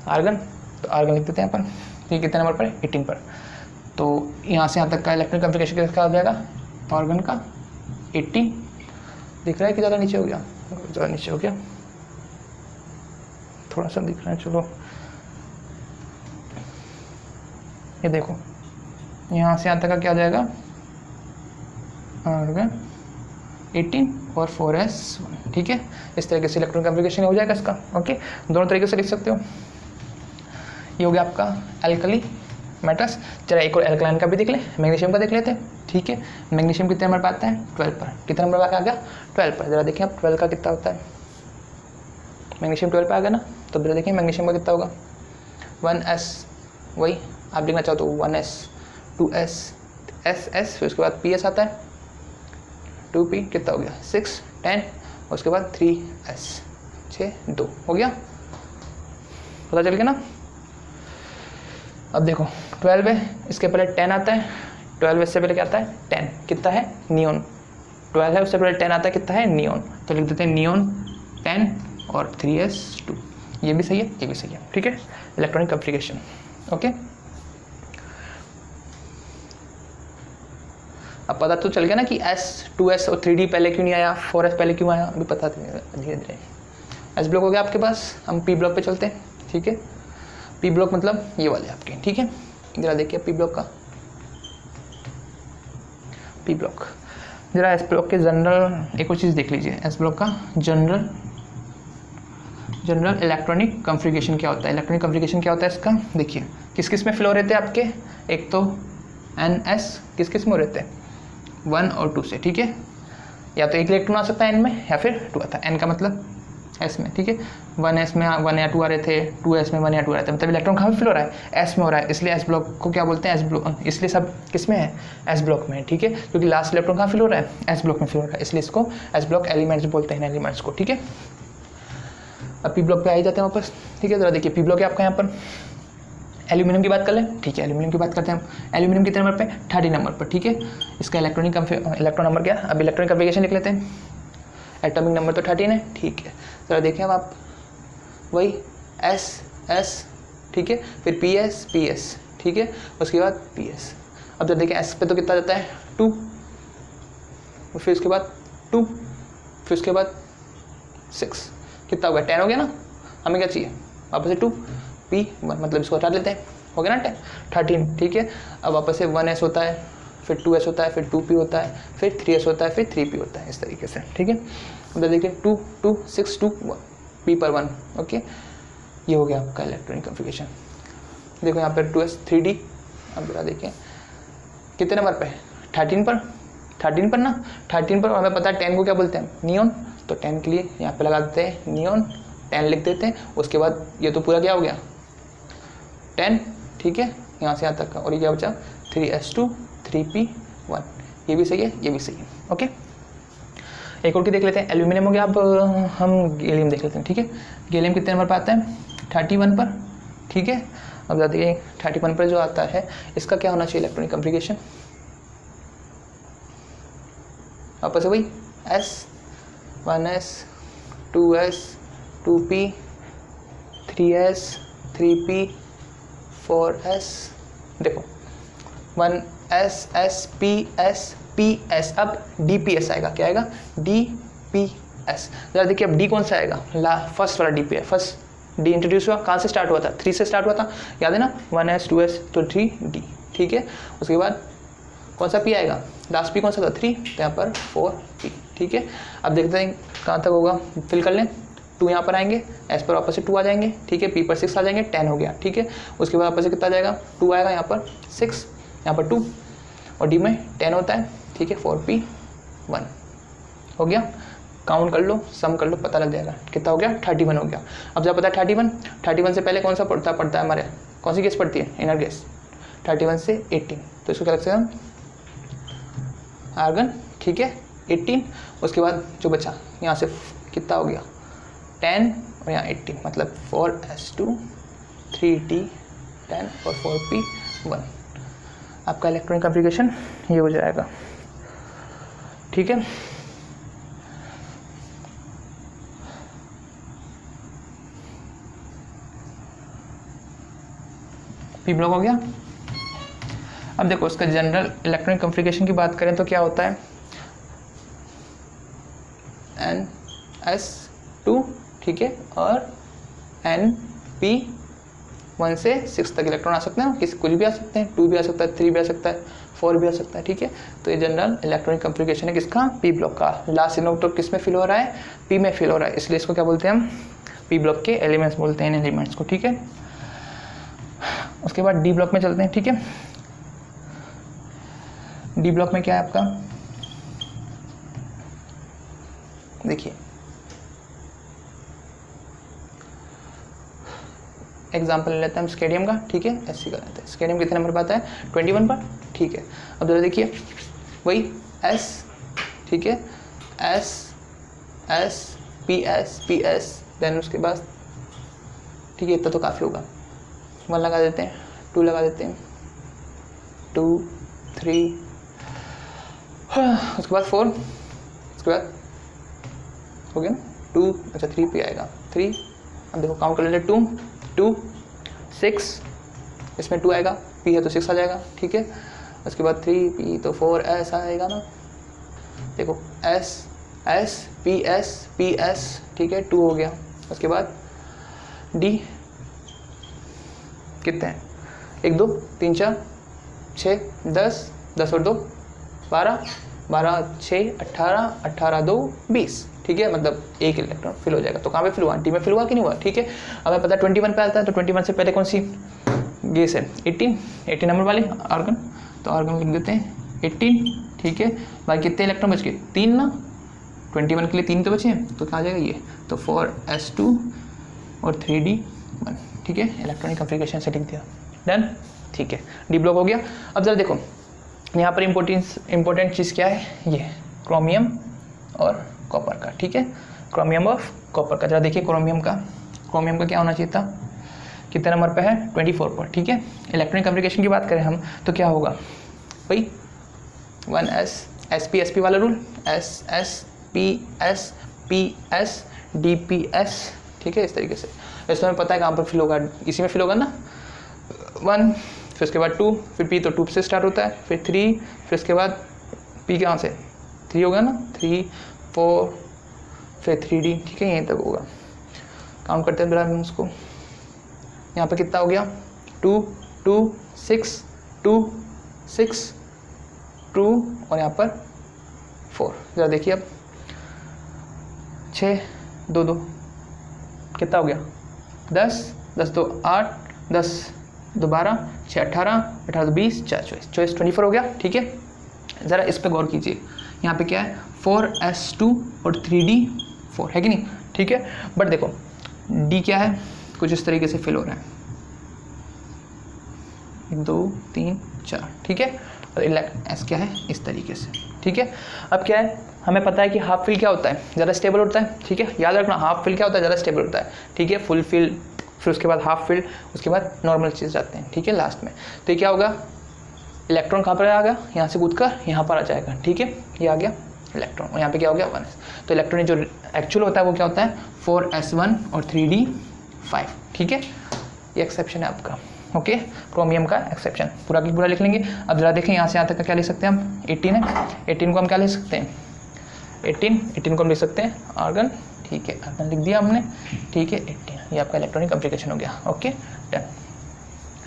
आर्गन। तो आर्गन लिख देते हैं अपन। ठीक कितने नंबर पर 18 पर। तो यहाँ से यहाँ तक का इलेक्ट्रॉनिक कॉन्फ़िगरेशन किसका हो जाएगा ऑर्गन का 18। दिख रहा है कि ज़्यादा नीचे हो गया, ज़्यादा नीचे हो गया, थोड़ा सा दिख रहा है। चलो ये देखो यहाँ से यहाँ तक का क्या हो जाएगा ऑर्गन 18 और 4S1। ठीक है इस तरीके से इलेक्ट्रॉनिक कॉन्फ़िगरेशन हो जाएगा इसका। ओके दोनों तरीके से लिख सकते हो। ये हो गया आपका एल्कली मेटल्स। चलो एक और एल्कलाइन का भी देख ले, मैग्नीशियम का देख लेते हैं। ठीक है मैग्नीशियम कितने नंबर पर आता है 12 पर। कितना नंबर पर आ गया 12 पर। ज़रा देखिए आप 12 का कितना होता है, मैग्नीशियम 12 पर आ गया ना, तो ज़रा देखिए मैग्नीशियम का कितना होगा 1S, वही आप लिखना चाहो तो 1S 2S SS, फिर उसके बाद PS आता है 2P कितना हो गया 6 10, उसके बाद 3S 6 2 हो गया। पता चल गया ना। अब देखो 12 है, इसके पहले 10 आता है, 12 इससे पहले क्या आता है 10, कितना है नियोन। 12 है उससे पहले 10 आता है, कितना है नियोन, तो लिख देते हैं नियोन 10 और 3S2। ये भी सही है ये भी सही है। ठीक है इलेक्ट्रॉनिक कॉन्फ़िगरेशन। ओके अब पता तो चल गया ना कि S 2S और 3D पहले क्यों नहीं आया, 4S पहले क्यों आया, अभी पता धीरे धीरे। S ब्लॉक हो गया आपके पास, हम P ब्लॉक पे चलते हैं। ठीक है P ब्लॉक मतलब ये वाले आपके। ठीक है जरा देखिए P ब्लॉक का, P ब्लॉक जरा S ब्लॉक के जनरल एक और चीज़ देख लीजिए। S ब्लॉक का जनरल इलेक्ट्रॉनिक कॉन्फ़िगरेशन क्या होता है, इलेक्ट्रॉनिक कॉन्फ़िगरेशन क्या होता है इसका। देखिए किस किस में फ्लो रहते हैं आपके, एक तो NS किस किस में रहते हैं 1 और 2 से। ठीक है या तो एक इलेक्ट्रॉन आ सकता है N में या फिर 2 आता है, N का मतलब S में। ठीक है 1S में 1 या 2 आ रहे थे, 2S में 1 या 2 आ रहे थे, मतलब इलेक्ट्रॉन कहाँ पे फ्लो हो रहा है S में हो रहा है, इसलिए S ब्लॉक को क्या बोलते हैं S ब्लॉक, इसलिए सब किस में है S ब्लॉक में। ठीक है क्योंकि लास्ट इलेक्ट्रॉन कहाँ फ्लो हो रहा है S ब्लॉक में फ्लो हो रहा है, इसलिए इसको S ब्लॉक एलिमेंट्स बोलते हैं एलिमेंट्स को। ठीक है अब P ब्लॉक पे आ ही जाते हैं वापस। ठीक है जरा देखिए P ब्लॉक है आपका यहाँ पर। एल्यूमिनियम की बात कर लें। ठीक है एल्यूमिनियम की बात करते हैं। एल्यूमिनियम कितने नंबर पे 30 नंबर पर। ठीक है इसका इलेक्ट्रॉन नंबर क्या है, अब इलेक्ट्रॉनिक कॉन्फ़िगरेशन लिख लेते हैं। एटॉमिक नंबर तो 13 है। ठीक है जरा देखें अब आप वही S ठीक है फिर PS ठीक है उसके बाद PS। अब जब देखें S पे तो कितना जाता है 2, फिर उसके बाद 2, फिर उसके बाद 6, कितना हो गया 10 हो गया ना। हमें क्या चाहिए वापस से 2 P1 मतलब इसको हटा लेते हैं, हो गया ना 13। ठीक है अब वापस से 1S होता है, फिर 2S होता है, फिर 2P होता है, फिर 3S होता है, फिर 3P होता है, इस तरीके से। ठीक है अब देखिए 2 2 6 2 1 P पर 1। ओके ये हो गया आपका इलेक्ट्रॉनिक कॉन्फ़िगरेशन। देखो यहाँ पर 2S 3D। अब जरा देखें कितने नंबर पे 13 पर ना, 13 पर हमें पता है 10 को क्या बोलते हैं नियोन, तो 10 के लिए यहाँ पे लगा देते हैं नियोन 10 लिख देते हैं। उसके बाद ये तो पूरा क्या हो गया 10। ठीक है यहाँ से यहाँ तक का, और ये क्या बचा 3S2 3P1। ये भी सही है ये भी सही है। ओके एक और की देख लेते हैं। एल्यूमिनियम हो गया, अब हम गैलियम देख लेते हैं। ठीक है गैलियम कितने नंबर पर आता है 31 पर। ठीक है अब बता देखिए 31 पर जो आता है इसका क्या होना चाहिए इलेक्ट्रॉनिक कॉन्फ़िगरेशन, वापस से वही S 1S 2S 2P 3S 3P 4S। देखो 1S S P S PS, अब DPS आएगा, क्या आएगा DPS। जरा देखिए अब D कौन सा आएगा फर्स्ट वाला DP है, फर्स्ट D इंट्रोड्यूस हुआ कहाँ से स्टार्ट हुआ था 3 से स्टार्ट हुआ था, याद है ना 1S 2S तो 3D। ठीक है उसके बाद कौन सा P आएगा, लास्ट P कौन सा था 3, तो यहाँ पर 4P। ठीक है अब देखते हैं कहाँ तक होगा, फिल कर लें 2 यहाँ पर आएंगे, S पर वापस से 2 आ जाएंगे, ठीक है, P पर 6 आ जाएंगे, 10 हो गया, ठीक है। उसके बाद वापस से कितना आ जाएगा, 2 आएगा, यहाँ पर 6, यहाँ पर 2 और D में 10 होता है, ठीक है, 4P 1 हो गया। काउंट कर लो, सम कर लो, पता लग जाएगा कितना हो गया, 31 हो गया। अब जब पता है 31 से पहले कौन सा पड़ता है हमारे, कौन सी गैस पड़ती है, इनर गैस, 31 से 18, तो इसको क्या लगता है, आर्गन, ठीक है, 18। उसके बाद जो बचा यहाँ से कितना हो गया, 10 और यहाँ 18, मतलब 4s2 3d 10 और 4p 1। आपका इलेक्ट्रॉनिक कॉन्फ़िगरेशन ये हो जाएगा, ठीक है। पी ब्लॉक हो गया। अब देखो उसका जनरल इलेक्ट्रॉनिक कॉन्फ़िगरेशन की बात करें तो क्या होता है, NS2, ठीक है, और NP1 से 6 तक इलेक्ट्रॉन आ सकते हैं, किसी कुछ भी आ सकते हैं, 2 भी आ सकता है, 3 भी आ सकता है, 4 भी आ सकता है, ठीक है। तो ये जनरल इलेक्ट्रॉनिक कॉन्फ़िगरेशन है किसका, पी ब्लॉक का। लास्ट इलेक्ट्रॉन किस में फिल हो रहा है, पी में फिल हो रहा है, इसलिए इसको क्या बोलते हैं हम, पी ब्लॉक के एलिमेंट्स बोलते हैं इन एलिमेंट्स को, ठीक है। उसके बाद डी ब्लॉक में चलते हैं, ठीक है। डी ब्लॉक में क्या है आपका, देखिए एग्जाम्पल ले लेते हैं हम स्केडियम का, ठीक है, ऐसे कर लेते हैं। स्केडियम कितने नंबर पर आता है, 21 पर, ठीक है। अब जरा देखिए वही S, ठीक है, S S P S then उसके बाद, ठीक है, इतना तो काफ़ी होगा, 1 लगा देते हैं, 2 लगा देते हैं, 2 3, उसके बाद 4, उसके बाद हो गया ना 2, अच्छा 3 पे आएगा 3। अब देखो काउंट कर लेते, 2 2 6, इसमें 2 आएगा, P है तो 6 आ जाएगा, ठीक है। उसके बाद 3 P तो 4 S आएगा ना, देखो S S P S, ठीक है, 2 हो गया। उसके बाद D कितने हैं, 1 2 3 4 6 10, 10 और 2 12, 12 6 18, 18 2 20, ठीक है, मतलब एक इलेक्ट्रॉन फिल हो जाएगा। तो कहाँ पे फिल हुआ, टी में फिल हुआ कि नहीं हुआ, ठीक है। अब हमें पता है 21 पे आता है, तो 21 से पहले कौन सी गैस है, 18 नंबर वाली आर्गन, तो आर्गन लिख देते हैं 18, ठीक है। बाकी कितने इलेक्ट्रॉन बच गए, 3 ना, 21 के लिए 3 तो बचे हैं, तो कहाँ जाएगा ये, तो 4s2 और 3d1, ठीक है। इलेक्ट्रॉनिक कॉन्फ़िगरेशन से लिख दिया, डन, ठीक है। डी ब्लॉक हो गया। अब जरा देखो यहाँ पर इम्पोर्टेंट चीज़ क्या है, ये क्रोमियम और कॉपर का, ठीक है, क्रोमियम और कॉपर का। जरा देखिए क्रोमियम का क्या होना चाहिए था, कितने नंबर पे है, 24 पर, ठीक है। इलेक्ट्रॉनिक कॉन्फ़िगरेशन की बात करें हम तो क्या होगा भाई, 1s sp वाला rule, s p s d p s, ठीक है, इस तरीके से। इसमें हमें पता है कहाँ पर फिल होगा, इसी में फिल होगा ना, 1, फिर उसके बाद 2, फिर P तो 2 से स्टार्ट होता है, फिर 3, फिर उसके बाद P कहाँ से 3 होगा ना, 3 4, फिर 3D, ठीक है, यहीं तक होगा। काउंट करते हैं जरा हम उसको, यहाँ पे कितना हो गया, 2 2 6 2 6 2 और यहाँ पर 4। जरा देखिए अब 6 2 2 कितना हो गया, 10 10 2 8, 10 2 12, 6 18, 18 2 20, 4 24 24 हो गया, ठीक है। ज़रा इस पर गौर कीजिए, यहाँ पे क्या है, 4s2 और 3d4 है कि नहीं, ठीक है। बट देखो d क्या है, कुछ इस तरीके से फिल हो रहा है, 1 2 3 4, ठीक है, और s क्या है, इस तरीके से, ठीक है। अब क्या है, हमें पता है कि हाफ फिल क्या होता है, ज़्यादा स्टेबल होता है, ठीक है, याद रखना हाफ फिल क्या होता है, ज़्यादा स्टेबल होता है, ठीक है। फुल फिल, फिर उसके बाद हाफ फिल, उसके बाद नॉर्मल चीज़ जाते हैं, ठीक है, लास्ट में। तो ये क्या होगा, इलेक्ट्रॉन कहाँ पर आ गया, यहाँ से कूद कर यहाँ पर आ जाएगा, ठीक है, ये आ गया इलेक्ट्रॉन, और यहाँ पे क्या हो गया 1s। तो इलेक्ट्रॉन जो एक्चुअल होता है वो क्या होता है, 4s1 और 3d5, ठीक है। ये एक्सेप्शन है आपका, ओके, क्रोमियम का एक्सेप्शन पूरा की पूरा लिख लेंगे। अब जरा देखें यहाँ से यहाँ तक का क्या लिख सकते हैं हम, 18 है, 18 को हम क्या लिख सकते हैं, 18 को हम लिख सकते हैं आर्गन, ठीक है, आर्गन लिख दिया हमने, ठीक है, 18, ये आपका इलेक्ट्रॉनिक कॉन्फ़िगरेशन हो गया, ओके डन।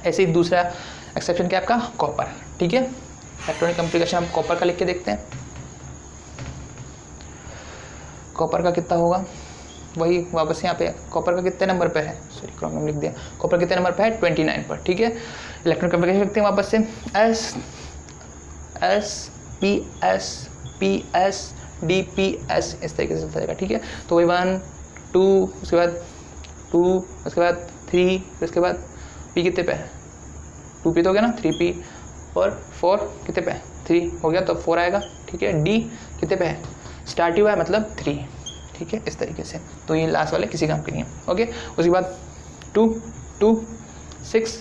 ऐसे ही दूसरा एक्सेप्शन क्या आपका, कॉपर, ठीक है। इलेक्ट्रॉनिक कॉन्फ़िगरेशन हम कॉपर का लिख के देखते हैं, कॉपर का कितना होगा, वही वापस यहाँ पे कॉपर का कितने नंबर पे है, सॉरी क्रोमियम लिख दिया, कॉपर कितने नंबर पे है 29 पर, ठीक है। इलेक्ट्रॉन कन्फिगरेशन लिखते हैं वापस से S S P S P S D P S, इस तरीके से चलता जाएगा, ठीक है। तो वही 1 2 उसके बाद 2 उसके बाद 3 उसके बाद पी कितने पे है 2 पी तो हो गया ना, 3 पी और 4 कितने पे है 3 हो गया, तो 4 आएगा, ठीक है। डी कितने पे है स्टार्ट हुआ है मतलब 3, ठीक है, इस तरीके से। तो ये लास्ट वाले किसी काम के नहीं है, ओके। उसके बाद 2 2 6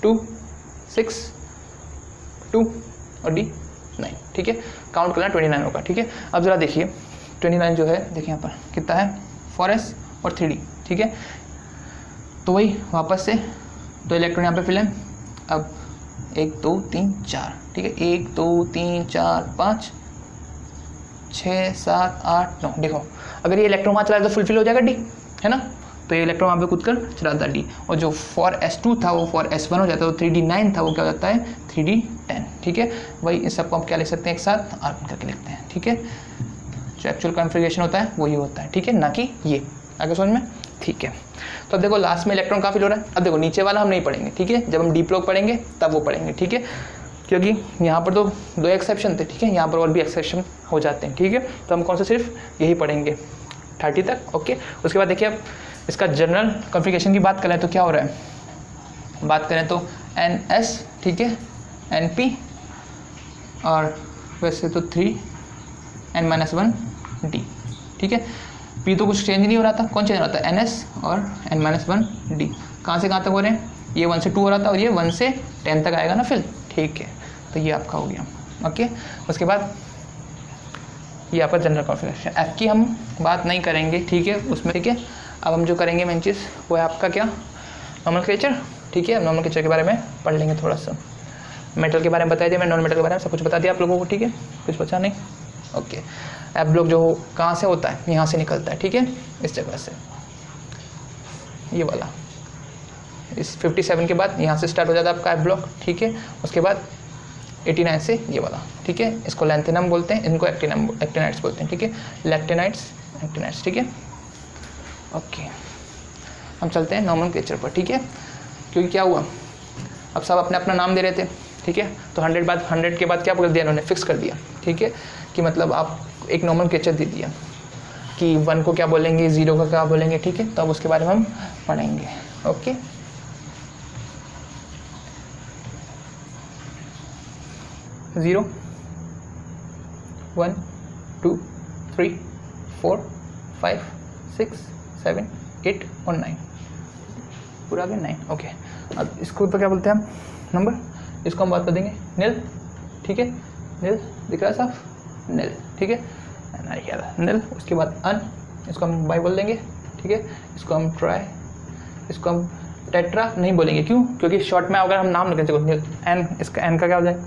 2 6 2 और डी 9, ठीक है। काउंट करना 29 होगा, ठीक है। अब जरा देखिए 29 जो है, देखिए यहाँ पर कितना है 4s और 3d, ठीक है। तो वही वापस से 2 इलेक्ट्रॉन यहाँ पे फिल है। अब 1 2 3 4, ठीक है, 1 2 3 4 5 6 7 8 9, देखो अगर ये इलेक्ट्रॉन वहाँ चला तो फुलफिल हो जाएगा डी, है ना। तो ये इलेक्ट्रॉन वहाँ पे कूद कर चलाता है डी, और जो 4s2 था वो 4s1 हो जाता है, तो 3d9 था वो क्या हो जाता है 3d10, ठीक है। वही इस सबको हम क्या लिख सकते हैं एक साथ आर्गन करके लिखते हैं, ठीक है। जो एक्चुअल कॉन्फ़िगरेशन होता है वही होता है, ठीक है, ना कि ये, आगे समझ में, ठीक है। तो अब देखो लास्ट में इलेक्ट्रॉन कहाँ फिल हो रहा है। अब देखो नीचे वाला हम नहीं पढ़ेंगे, ठीक है, जब हम डीप लॉक पढ़ेंगे तब वो पढ़ेंगे, ठीक है, क्योंकि यहाँ पर तो 2 एक्सेप्शन थे, ठीक है, यहाँ पर और भी एक्सेप्शन हो जाते हैं, ठीक है। तो हम कौन सा सिर्फ यही पढ़ेंगे 30 तक, ओके। उसके बाद देखिए अब इसका जनरल कॉन्फ़िगरेशन की बात करें तो क्या हो रहा है, बात करें तो NS, ठीक है, NP और वैसे तो 3n-1d, ठीक है। P तो कुछ चेंज नहीं हो रहा था, कौन चेंज हो रहा था NS और n-1d, कहाँ से कहाँ तक हो रहे हैं, ये 1 से 2 हो रहा था और ये 1 से 10 तक आएगा ना फिर, ठीक है। तो ये आपका हो गया, ओके। उसके बाद ये आपका जनरल कॉन्फ़िगरेशन, F की हम बात नहीं करेंगे, ठीक है, उसमें, ठीक है। अब हम जो करेंगे मेन चीज़ वो है आपका क्या नॉमेनक्लेचर, ठीक है। नॉमेनक्लेचर के बारे में पढ़ लेंगे थोड़ा सा, मेटल के बारे में बता दिया मैं, नॉन मेटल के बारे में सब कुछ बता दिया आप लोगों को, ठीक है, कुछ बचा नहीं, ओके। एफ ब्लॉक जो कहाँ से होता है, यहाँ से निकलता है, ठीक है, इस जगह से, ये वाला, इस 57 के बाद यहाँ से स्टार्ट हो जाता है आपका एफ ब्लॉक, ठीक है। उसके बाद 89 से ये वाला, ठीक है, इसको लैंथेनम बोलते हैं, इनको एक्टिनाइट्स बोलते हैं, ठीक है, लैक्टिनाइट्स एक्टिनाइट्स, ठीक है, ओके। हम चलते हैं नॉमेनक्लेचर पर, ठीक है, क्योंकि क्या हुआ अब सब अपने अपना नाम दे रहे थे, ठीक है। तो 100 के बाद क्या बोल दिया इन्होंने, फिक्स कर दिया, ठीक है, कि मतलब आप एक नॉमेनक्लेचर दे दिया कि 1 को क्या बोलेंगे, 0 का क्या बोलेंगे, ठीक है। तो अब उसके बारे में हम पढ़ेंगे, ओके। 0 1 2 3 4 5 6 7 8 और 9, पूरा भी 9, ओके। अब इसको तो क्या बोलते हैं हम नंबर, इसको हम बात कर देंगे नील, ठीक है, नील दिख रहा है साफ, नील, ठीक है, नील। उसके बाद अन, इसको हम बाई बोल देंगे, ठीक है, इसको हम ट्राई, इसको हम टेट्रा नहीं बोलेंगे, क्यों, क्योंकि शॉर्ट में अगर हम नाम लिखें देखो नील, एन, इसका एन का क्या हो जाएगा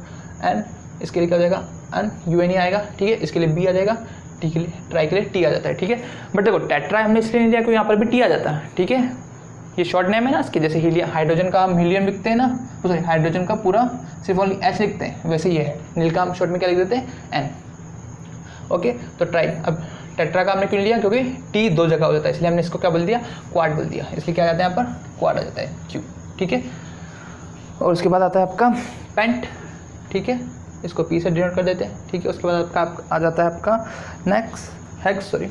एन, इसके लिए क्या हो जाएगा अन, UN आएगा, ठीक है, इसके लिए बी आ जाएगा, टी के लिए, ट्राई के लिए टी आ जाता है, ठीक है। बट देखो टेट्रा हमने इसलिए नहीं दिया क्योंकि यहाँ पर भी टी आ जाता है, ठीक है, ये शॉर्ट नेम है ना इसके, जैसे हीलियम, हाइड्रोजन का हम हीलियम लिखते हैं ना, सॉरी हाइड्रोजन का पूरा सिर्फ ओनली एच लिखते हैं, वैसे ये है, नील का हम शॉर्ट में क्या लिख देते हैं एन, ओके। तो ट्राई, अब टेट्रा का हमने क्यों लिया, क्योंकि टी 2 जगह हो जाता है, इसलिए हमने इसको क्या बोल दिया क्वाड बोल दिया, इसलिए क्या आ जाता है यहाँ पर क्वाड आ जाता है क्यू, ठीक है। और उसके बाद आता है आपका पेंट, ठीक है, इसको पी से डिनोट कर देते हैं, ठीक है। उसके बाद आपका आ जाता है आपका नेक्स्ट हेक्स, सॉरी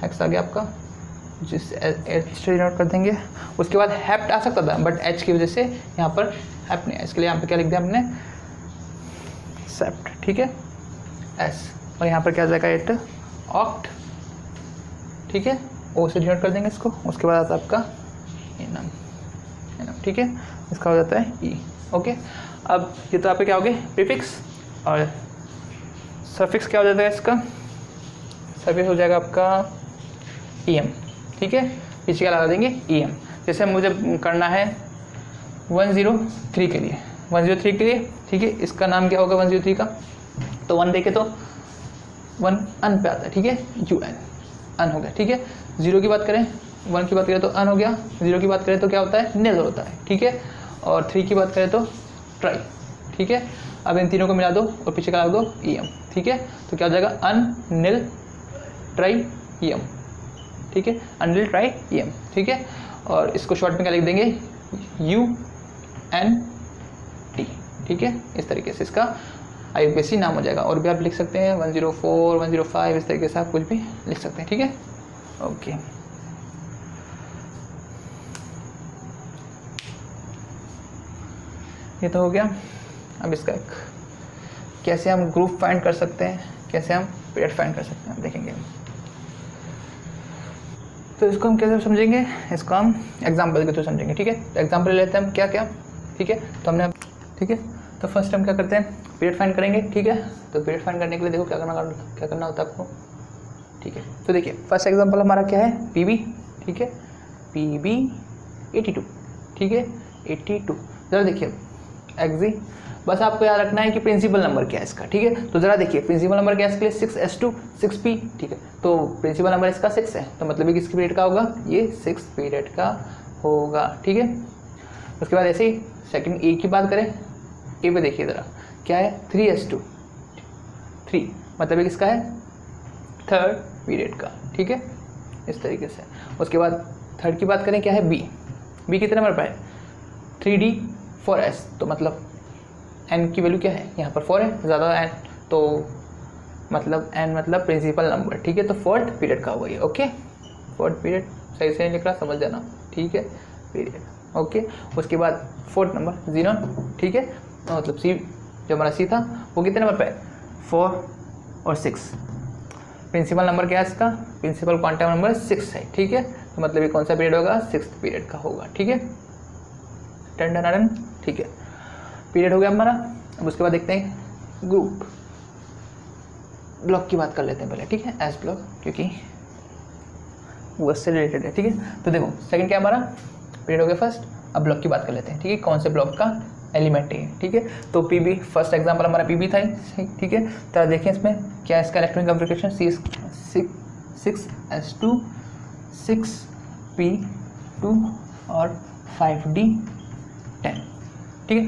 हेक्स आ गया आपका, जिस एच से डिनोट कर देंगे। उसके बाद हेप्ट आ सकता था, बट एच की वजह से यहाँ पर हेप्ट नहीं है, इसके लिए यहाँ पर क्या लिख दिया हमने सेप्ट, ठीक है, एस। और यहाँ पर क्या आ जाएगा एट ऑक्ट, ठीक है, ओ से डिनोट कर देंगे इसको। उसके बाद आता है आपका एनम, ठीक है, इसका हो जाता है ई, ओके। अब ये तो आपके क्या हो गए प्रीफिक्स, और सफिक्स क्या हो जाता है इसका, सफिक्स हो जाएगा आपका EM, ठीक है, पीछे क्या लगा देंगे EM। जैसे मुझे करना है 103 के लिए, 103 के लिए, ठीक है, इसका नाम क्या होगा 103 का, तो 1 देखे तो 1 अन पे आता है, ठीक है, UN अन हो गया, ठीक है। 0 की बात करें, 1 की बात करें तो अन हो गया, 0 की बात करें तो क्या होता है नील होता है, ठीक है। और 3 की बात करें तो ट्राई, ठीक है। अब इन तीनों को मिला दो और पीछे का लगा दो EM, ठीक है। तो क्या हो जाएगा अन नील ट्राई EM, ठीक है, अनिल ट्राई EM, ठीक है। और इसको शॉर्ट में क्या लिख देंगे, UNT, ठीक है। इस तरीके से इसका IUPAC नाम हो जाएगा। और भी आप लिख सकते हैं 104, 105, इस तरीके से आप कुछ भी लिख सकते हैं, ठीक है। ओके, ये तो हो गया। अब इसका एक कैसे हम ग्रुप फाइंड कर सकते हैं, कैसे हम पीरियड फाइंड कर सकते हैं, देखेंगे। तो इसको हम कैसे समझेंगे, इसको हम एग्जाम्पल के थ्रू समझेंगे, ठीक है। तो एग्जाम्पल लेते हैं हम क्या क्या, ठीक है। तो हमने, ठीक है, तो फर्स्ट हम क्या करते हैं, पीरियड फाइंड करेंगे, ठीक है। तो पीरियड फाइंड करने के लिए देखो क्या करना होता है आपको, ठीक है। तो देखिए फर्स्ट एग्जाम्पल हमारा क्या है, PB, ठीक है, PB 82, ठीक है, 82। जरा देखिए XG, बस आपको याद रखना है कि प्रिंसिपल नंबर क्या है इसका, ठीक है। तो जरा देखिए प्रिंसिपल नंबर क्या है इसके लिए, 6s2 6p, ठीक है। तो प्रिंसिपल नंबर इसका 6 है, तो मतलब ये किसके पीरियड का होगा, ये 6 पीरियड का होगा, ठीक है। उसके बाद ऐसे ही सेकंड A की बात करें, A पे देखिए ज़रा क्या है, 3s2 3, मतलब ये किसका है, थर्ड पीरियड का, ठीक है, इस तरीके से। उसके बाद थर्ड की बात करें, क्या है, B कितने नंबर पर है, 3D 4s, तो मतलब n की वैल्यू क्या है, यहाँ पर 4 है, ज़्यादा n, तो मतलब n मतलब प्रिंसिपल नंबर, ठीक है। तो फोर्थ पीरियड का होगा ये, ओके। फोर्थ पीरियड सही से नहीं लिख रहा, समझ जाना, ठीक है, पीरियड, ओके। उसके बाद फोर्थ नंबर जीनोन, ठीक है, मतलब C जो हमारा C था वो कितने नंबर पे है, 4 और 6। प्रिंसिपल नंबर क्या है इसका, प्रिंसिपल क्वांटम नंबर 6 है, ठीक है। तो मतलब ये कौन सा पीरियड होगा, 6th पीरियड का होगा, ठीक है, टन, ठीक है। पीरियड हो गया हमारा। अब उसके बाद देखते हैं ग्रुप ब्लॉक की बात कर लेते हैं पहले, ठीक है, एस ब्लॉक, क्योंकि वो उससे रिलेटेड है, ठीक है। तो देखो सेकंड क्या हमारा पीरियड हो गया फर्स्ट। अब ब्लॉक की बात कर लेते हैं, ठीक है, कौन से ब्लॉक का एलिमेंट है, ठीक है। तो PB फर्स्ट एग्जांपल हमारा PB था, ठीक है। तो देखिए इसमें क्या इसका इलेक्ट्रॉनिक कॉन्फ़िगरेशन, 6s2 6p2 और 5d10, ठीक है,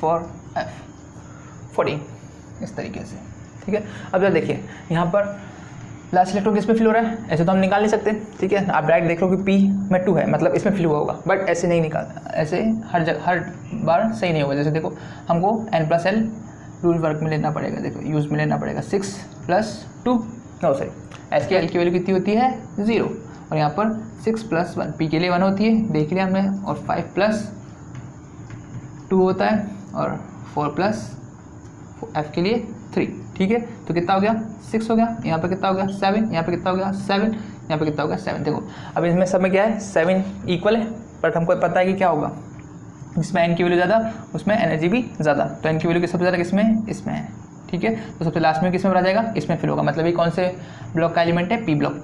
4f14, इस तरीके से, ठीक है। अब जरा देखिए यहाँ पर लास्ट इलेक्ट्रॉन किस में फिल हो रहा है, ऐसे तो हम निकाल नहीं सकते, ठीक है। आप डायरेक्ट देख लो कि P में 2 है, मतलब इसमें फिल हुआ होगा, बट ऐसे नहीं निकालना, ऐसे हर बार सही नहीं होगा। जैसे देखो हमको n+l रूल वर्क में लेना पड़ेगा, देखो यूज़ में लेना पड़ेगा, 6 + 2, सॉरी एस के एल की वैल्यू कितनी होती है, 0, और यहाँ पर 6 + 1, P के लिए 1 होती है, देख लिया हमने, और 5 + 2 होता है, और 4 + f के लिए 3, ठीक है। तो कितना हो गया, 6 हो गया, यहाँ पे कितना हो गया, 7, यहाँ पे कितना हो गया, 7, यहाँ पे कितना हो गया, 7। देखो अब इसमें सब में क्या है, 7 इक्वल है, बट हमको पता है कि क्या होगा, जिसमें n की वैल्यू ज़्यादा उसमें एनर्जी भी ज़्यादा, तो n की वैल्यू सबसे ज़्यादा किसमें, इसमें है, ठीक है। तो सबसे लास्ट में किसमें भरा जाएगा, इसमें फिल होगा, मतलब ये कौन से ब्लॉक का एलिमेंट है, P ब्लॉक,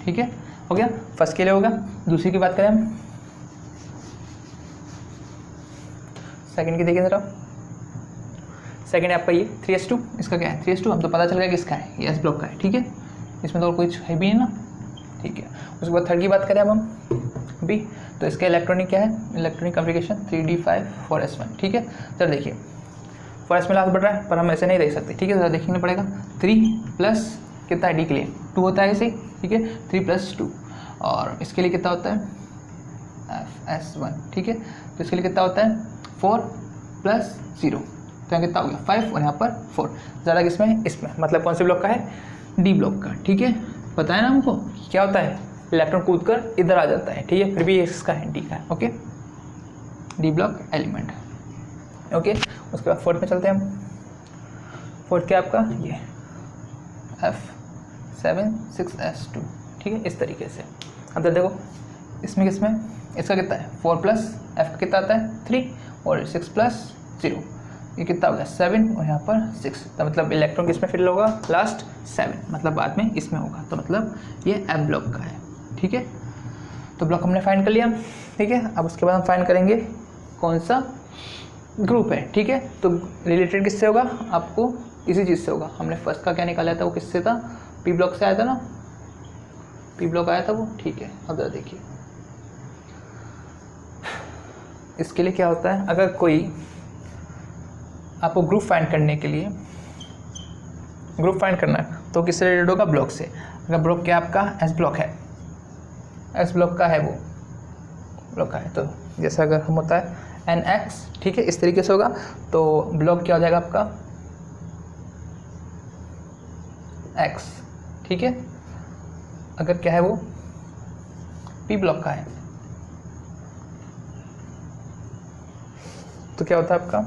ठीक है, हो गया। फर्स्ट के लिए होगा। दूसरी की बात करें हम, सेकंड की देखिए ज़रा, सेकंड है आपका ये 3s2, इसका क्या है 3s2, हम तो पता चल गया कि इसका है, ये एस ब्लॉक का है, ठीक है, इसमें तो और कुछ है भी नहीं ना, ठीक है। उसके बाद थर्ड की बात करें अब हम B, तो इसका इलेक्ट्रॉनिक क्या है, इलेक्ट्रॉनिक कॉन्फ़िगरेशन 3d5 4s1, ठीक है। सर देखिए 4s में लास्ट बढ़ रहा है, पर हम ऐसे नहीं देख सकते, ठीक है, ज़रा देखना पड़ेगा। 3 प्लस कितना है, D के लिए 2 होता है ऐसे, ठीक है, 3 + 2, और इसके लिए कितना होता है fs1, ठीक है। तो इसके लिए कितना होता है 4 + 0, तो यहाँ कितना हो गया 5, और यहाँ पर 4, ज़्यादा किसमें, इसमें, मतलब कौन से ब्लॉक का है, D ब्लॉक का, ठीक है। पता है ना हमको क्या होता है, इलेक्ट्रॉन कूद कर इधर आ जाता है, ठीक है, फिर भी इसका है D का है, okay, D block element, okay. उसके बाद फोर्थ में चलते हैं हम। फोर्थ क्या आपका ये f7 6s2, ठीक है, इस तरीके से। अब तो देखो इसमें किसमें, इसका कितना है 4 + f का कितना आता है 3, और 6 + 0, ये कितना हो गया 7, और यहाँ पर 6, तो मतलब इलेक्ट्रॉन किसमें फिल होगा, लास्ट 7, मतलब बाद में इसमें होगा, तो मतलब ये F ब्लॉक का है, ठीक है। तो ब्लॉक हमने फाइंड कर लिया, ठीक है। अब उसके बाद हम फाइंड करेंगे कौन सा ग्रुप है, ठीक है। तो रिलेटेड किससे होगा, आपको इसी चीज़ से होगा। हमने फर्स्ट का क्या निकाला था, वो किससे था, P ब्लॉक से आया था ना, P ब्लॉक आया था वो, ठीक है। अब जरा देखिए इसके लिए क्या होता है, अगर कोई आपको ग्रुप फाइंड करने के लिए, ग्रुप फाइंड करना है, तो किससे रिलेटेड होगा? ब्लॉक से। अगर ब्लॉक क्या आपका एस ब्लॉक है, एस ब्लॉक का है वो ब्लॉक का है, तो जैसा अगर हम होता है एन एक्स, ठीक है, इस तरीके से होगा, तो ब्लॉक क्या हो जाएगा आपका एक्स, ठीक है। अगर क्या है वो पी ब्लॉक का है तो क्या होता है आपका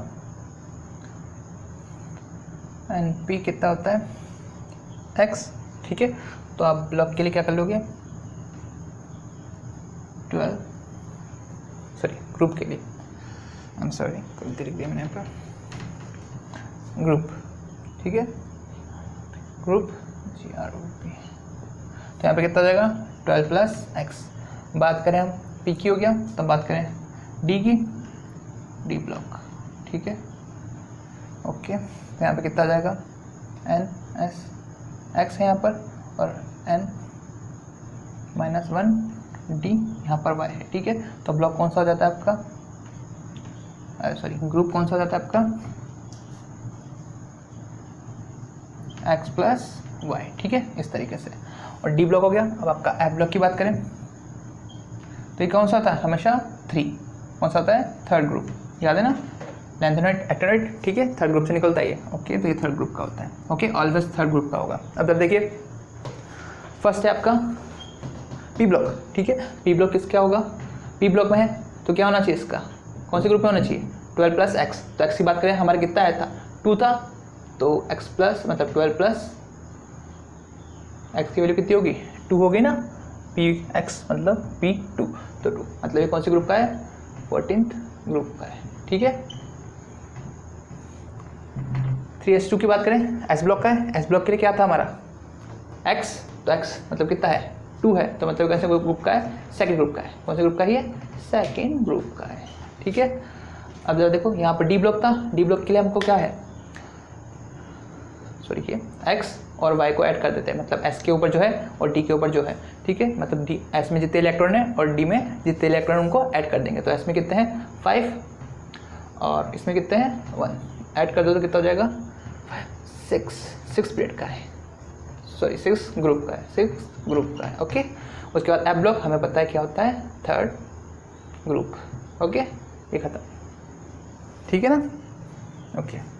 एन पी कितना होता है एक्स, ठीक है। तो आप ब्लॉक के लिए क्या कर लोगे 12, सॉरी ग्रुप के लिए, आई एम सॉरी गलती लिख दिया मैंने यहाँ पर, ग्रुप, ठीक है, ग्रुप GROP। तो यहाँ पे कितना हो जाएगा 12 प्लस एक्स। बात करें हम पी की हो गया, तो बात करें डी की, डी ब्लॉक, ठीक है, ओके। तो यहाँ पे कितना आ जाएगा एन एस एक्स है यहाँ पर, और एन -1 डी यहाँ पर वाई है, ठीक है। तो ब्लॉक कौन सा हो जाता है आपका, सॉरी ग्रुप कौन सा हो जाता है आपका एक्स प्लस वाई, ठीक है, इस तरीके से। और डी ब्लॉक हो गया। अब आपका एफ ब्लॉक की बात करें तो ये कौन सा होता है हमेशा 3, कौन सा होता है थर्ड ग्रुप, याद है ना, लैंथेनोइड एक्टिनोइड, ठीक है, थर्ड ग्रुप से निकलता है ये, ओके। तो ये थर्ड ग्रुप का होता है, ओके, ऑलवेज थर्ड ग्रुप का होगा। अब देखिए फर्स्ट है आपका पी ब्लॉक, ठीक है। पी ब्लॉक किस क्या होगा, पी ब्लॉक में है तो क्या होना चाहिए इसका, कौन से ग्रुप में होना चाहिए 12 प्लस एक्स। तो एक्स की बात करें हमारा कितना आया था 2 था, तो एक्स प्लस मतलब 12 प्लस एक्स की वैल्यू कितनी होगी 2 होगी ना, पी एक्स मतलब पी 2, तो 2 मतलब ये कौन सी ग्रुप का है 14th ग्रुप का है, ठीक है। 3s2 की बात करें एस ब्लॉक का है, एस ब्लॉक के लिए क्या था हमारा एक्स, तो एक्स मतलब कितना है 2 है, तो मतलब कैसे ग्रुप का है सेकंड ग्रुप का है, कौन से ग्रुप का ही है सेकंड ग्रुप का है, ठीक है। अब जरा देखो यहाँ पर डी ब्लॉक था, डी ब्लॉक के लिए हमको क्या है, सॉरी ये एक्स और वाई को ऐड कर देते हैं, मतलब एस के ऊपर जो है और डी के ऊपर जो है, ठीक है, मतलब डी एस में जितने इलेक्ट्रॉन है और डी में जितने इलेक्ट्रॉन उनको ऐड कर देंगे। तो एस में कितने हैं 5 और इसमें कितने हैं 1, ऐड कर दो तो कितना हो जाएगा 6 पीरियड का है, सॉरी 6 ग्रुप का है, 6 ग्रुप का है, ओके। उसके बाद एफ ब्लॉक हमें पता है क्या होता है थर्ड ग्रुप, ओके, ये खत्म, ठीक है ना, ओके।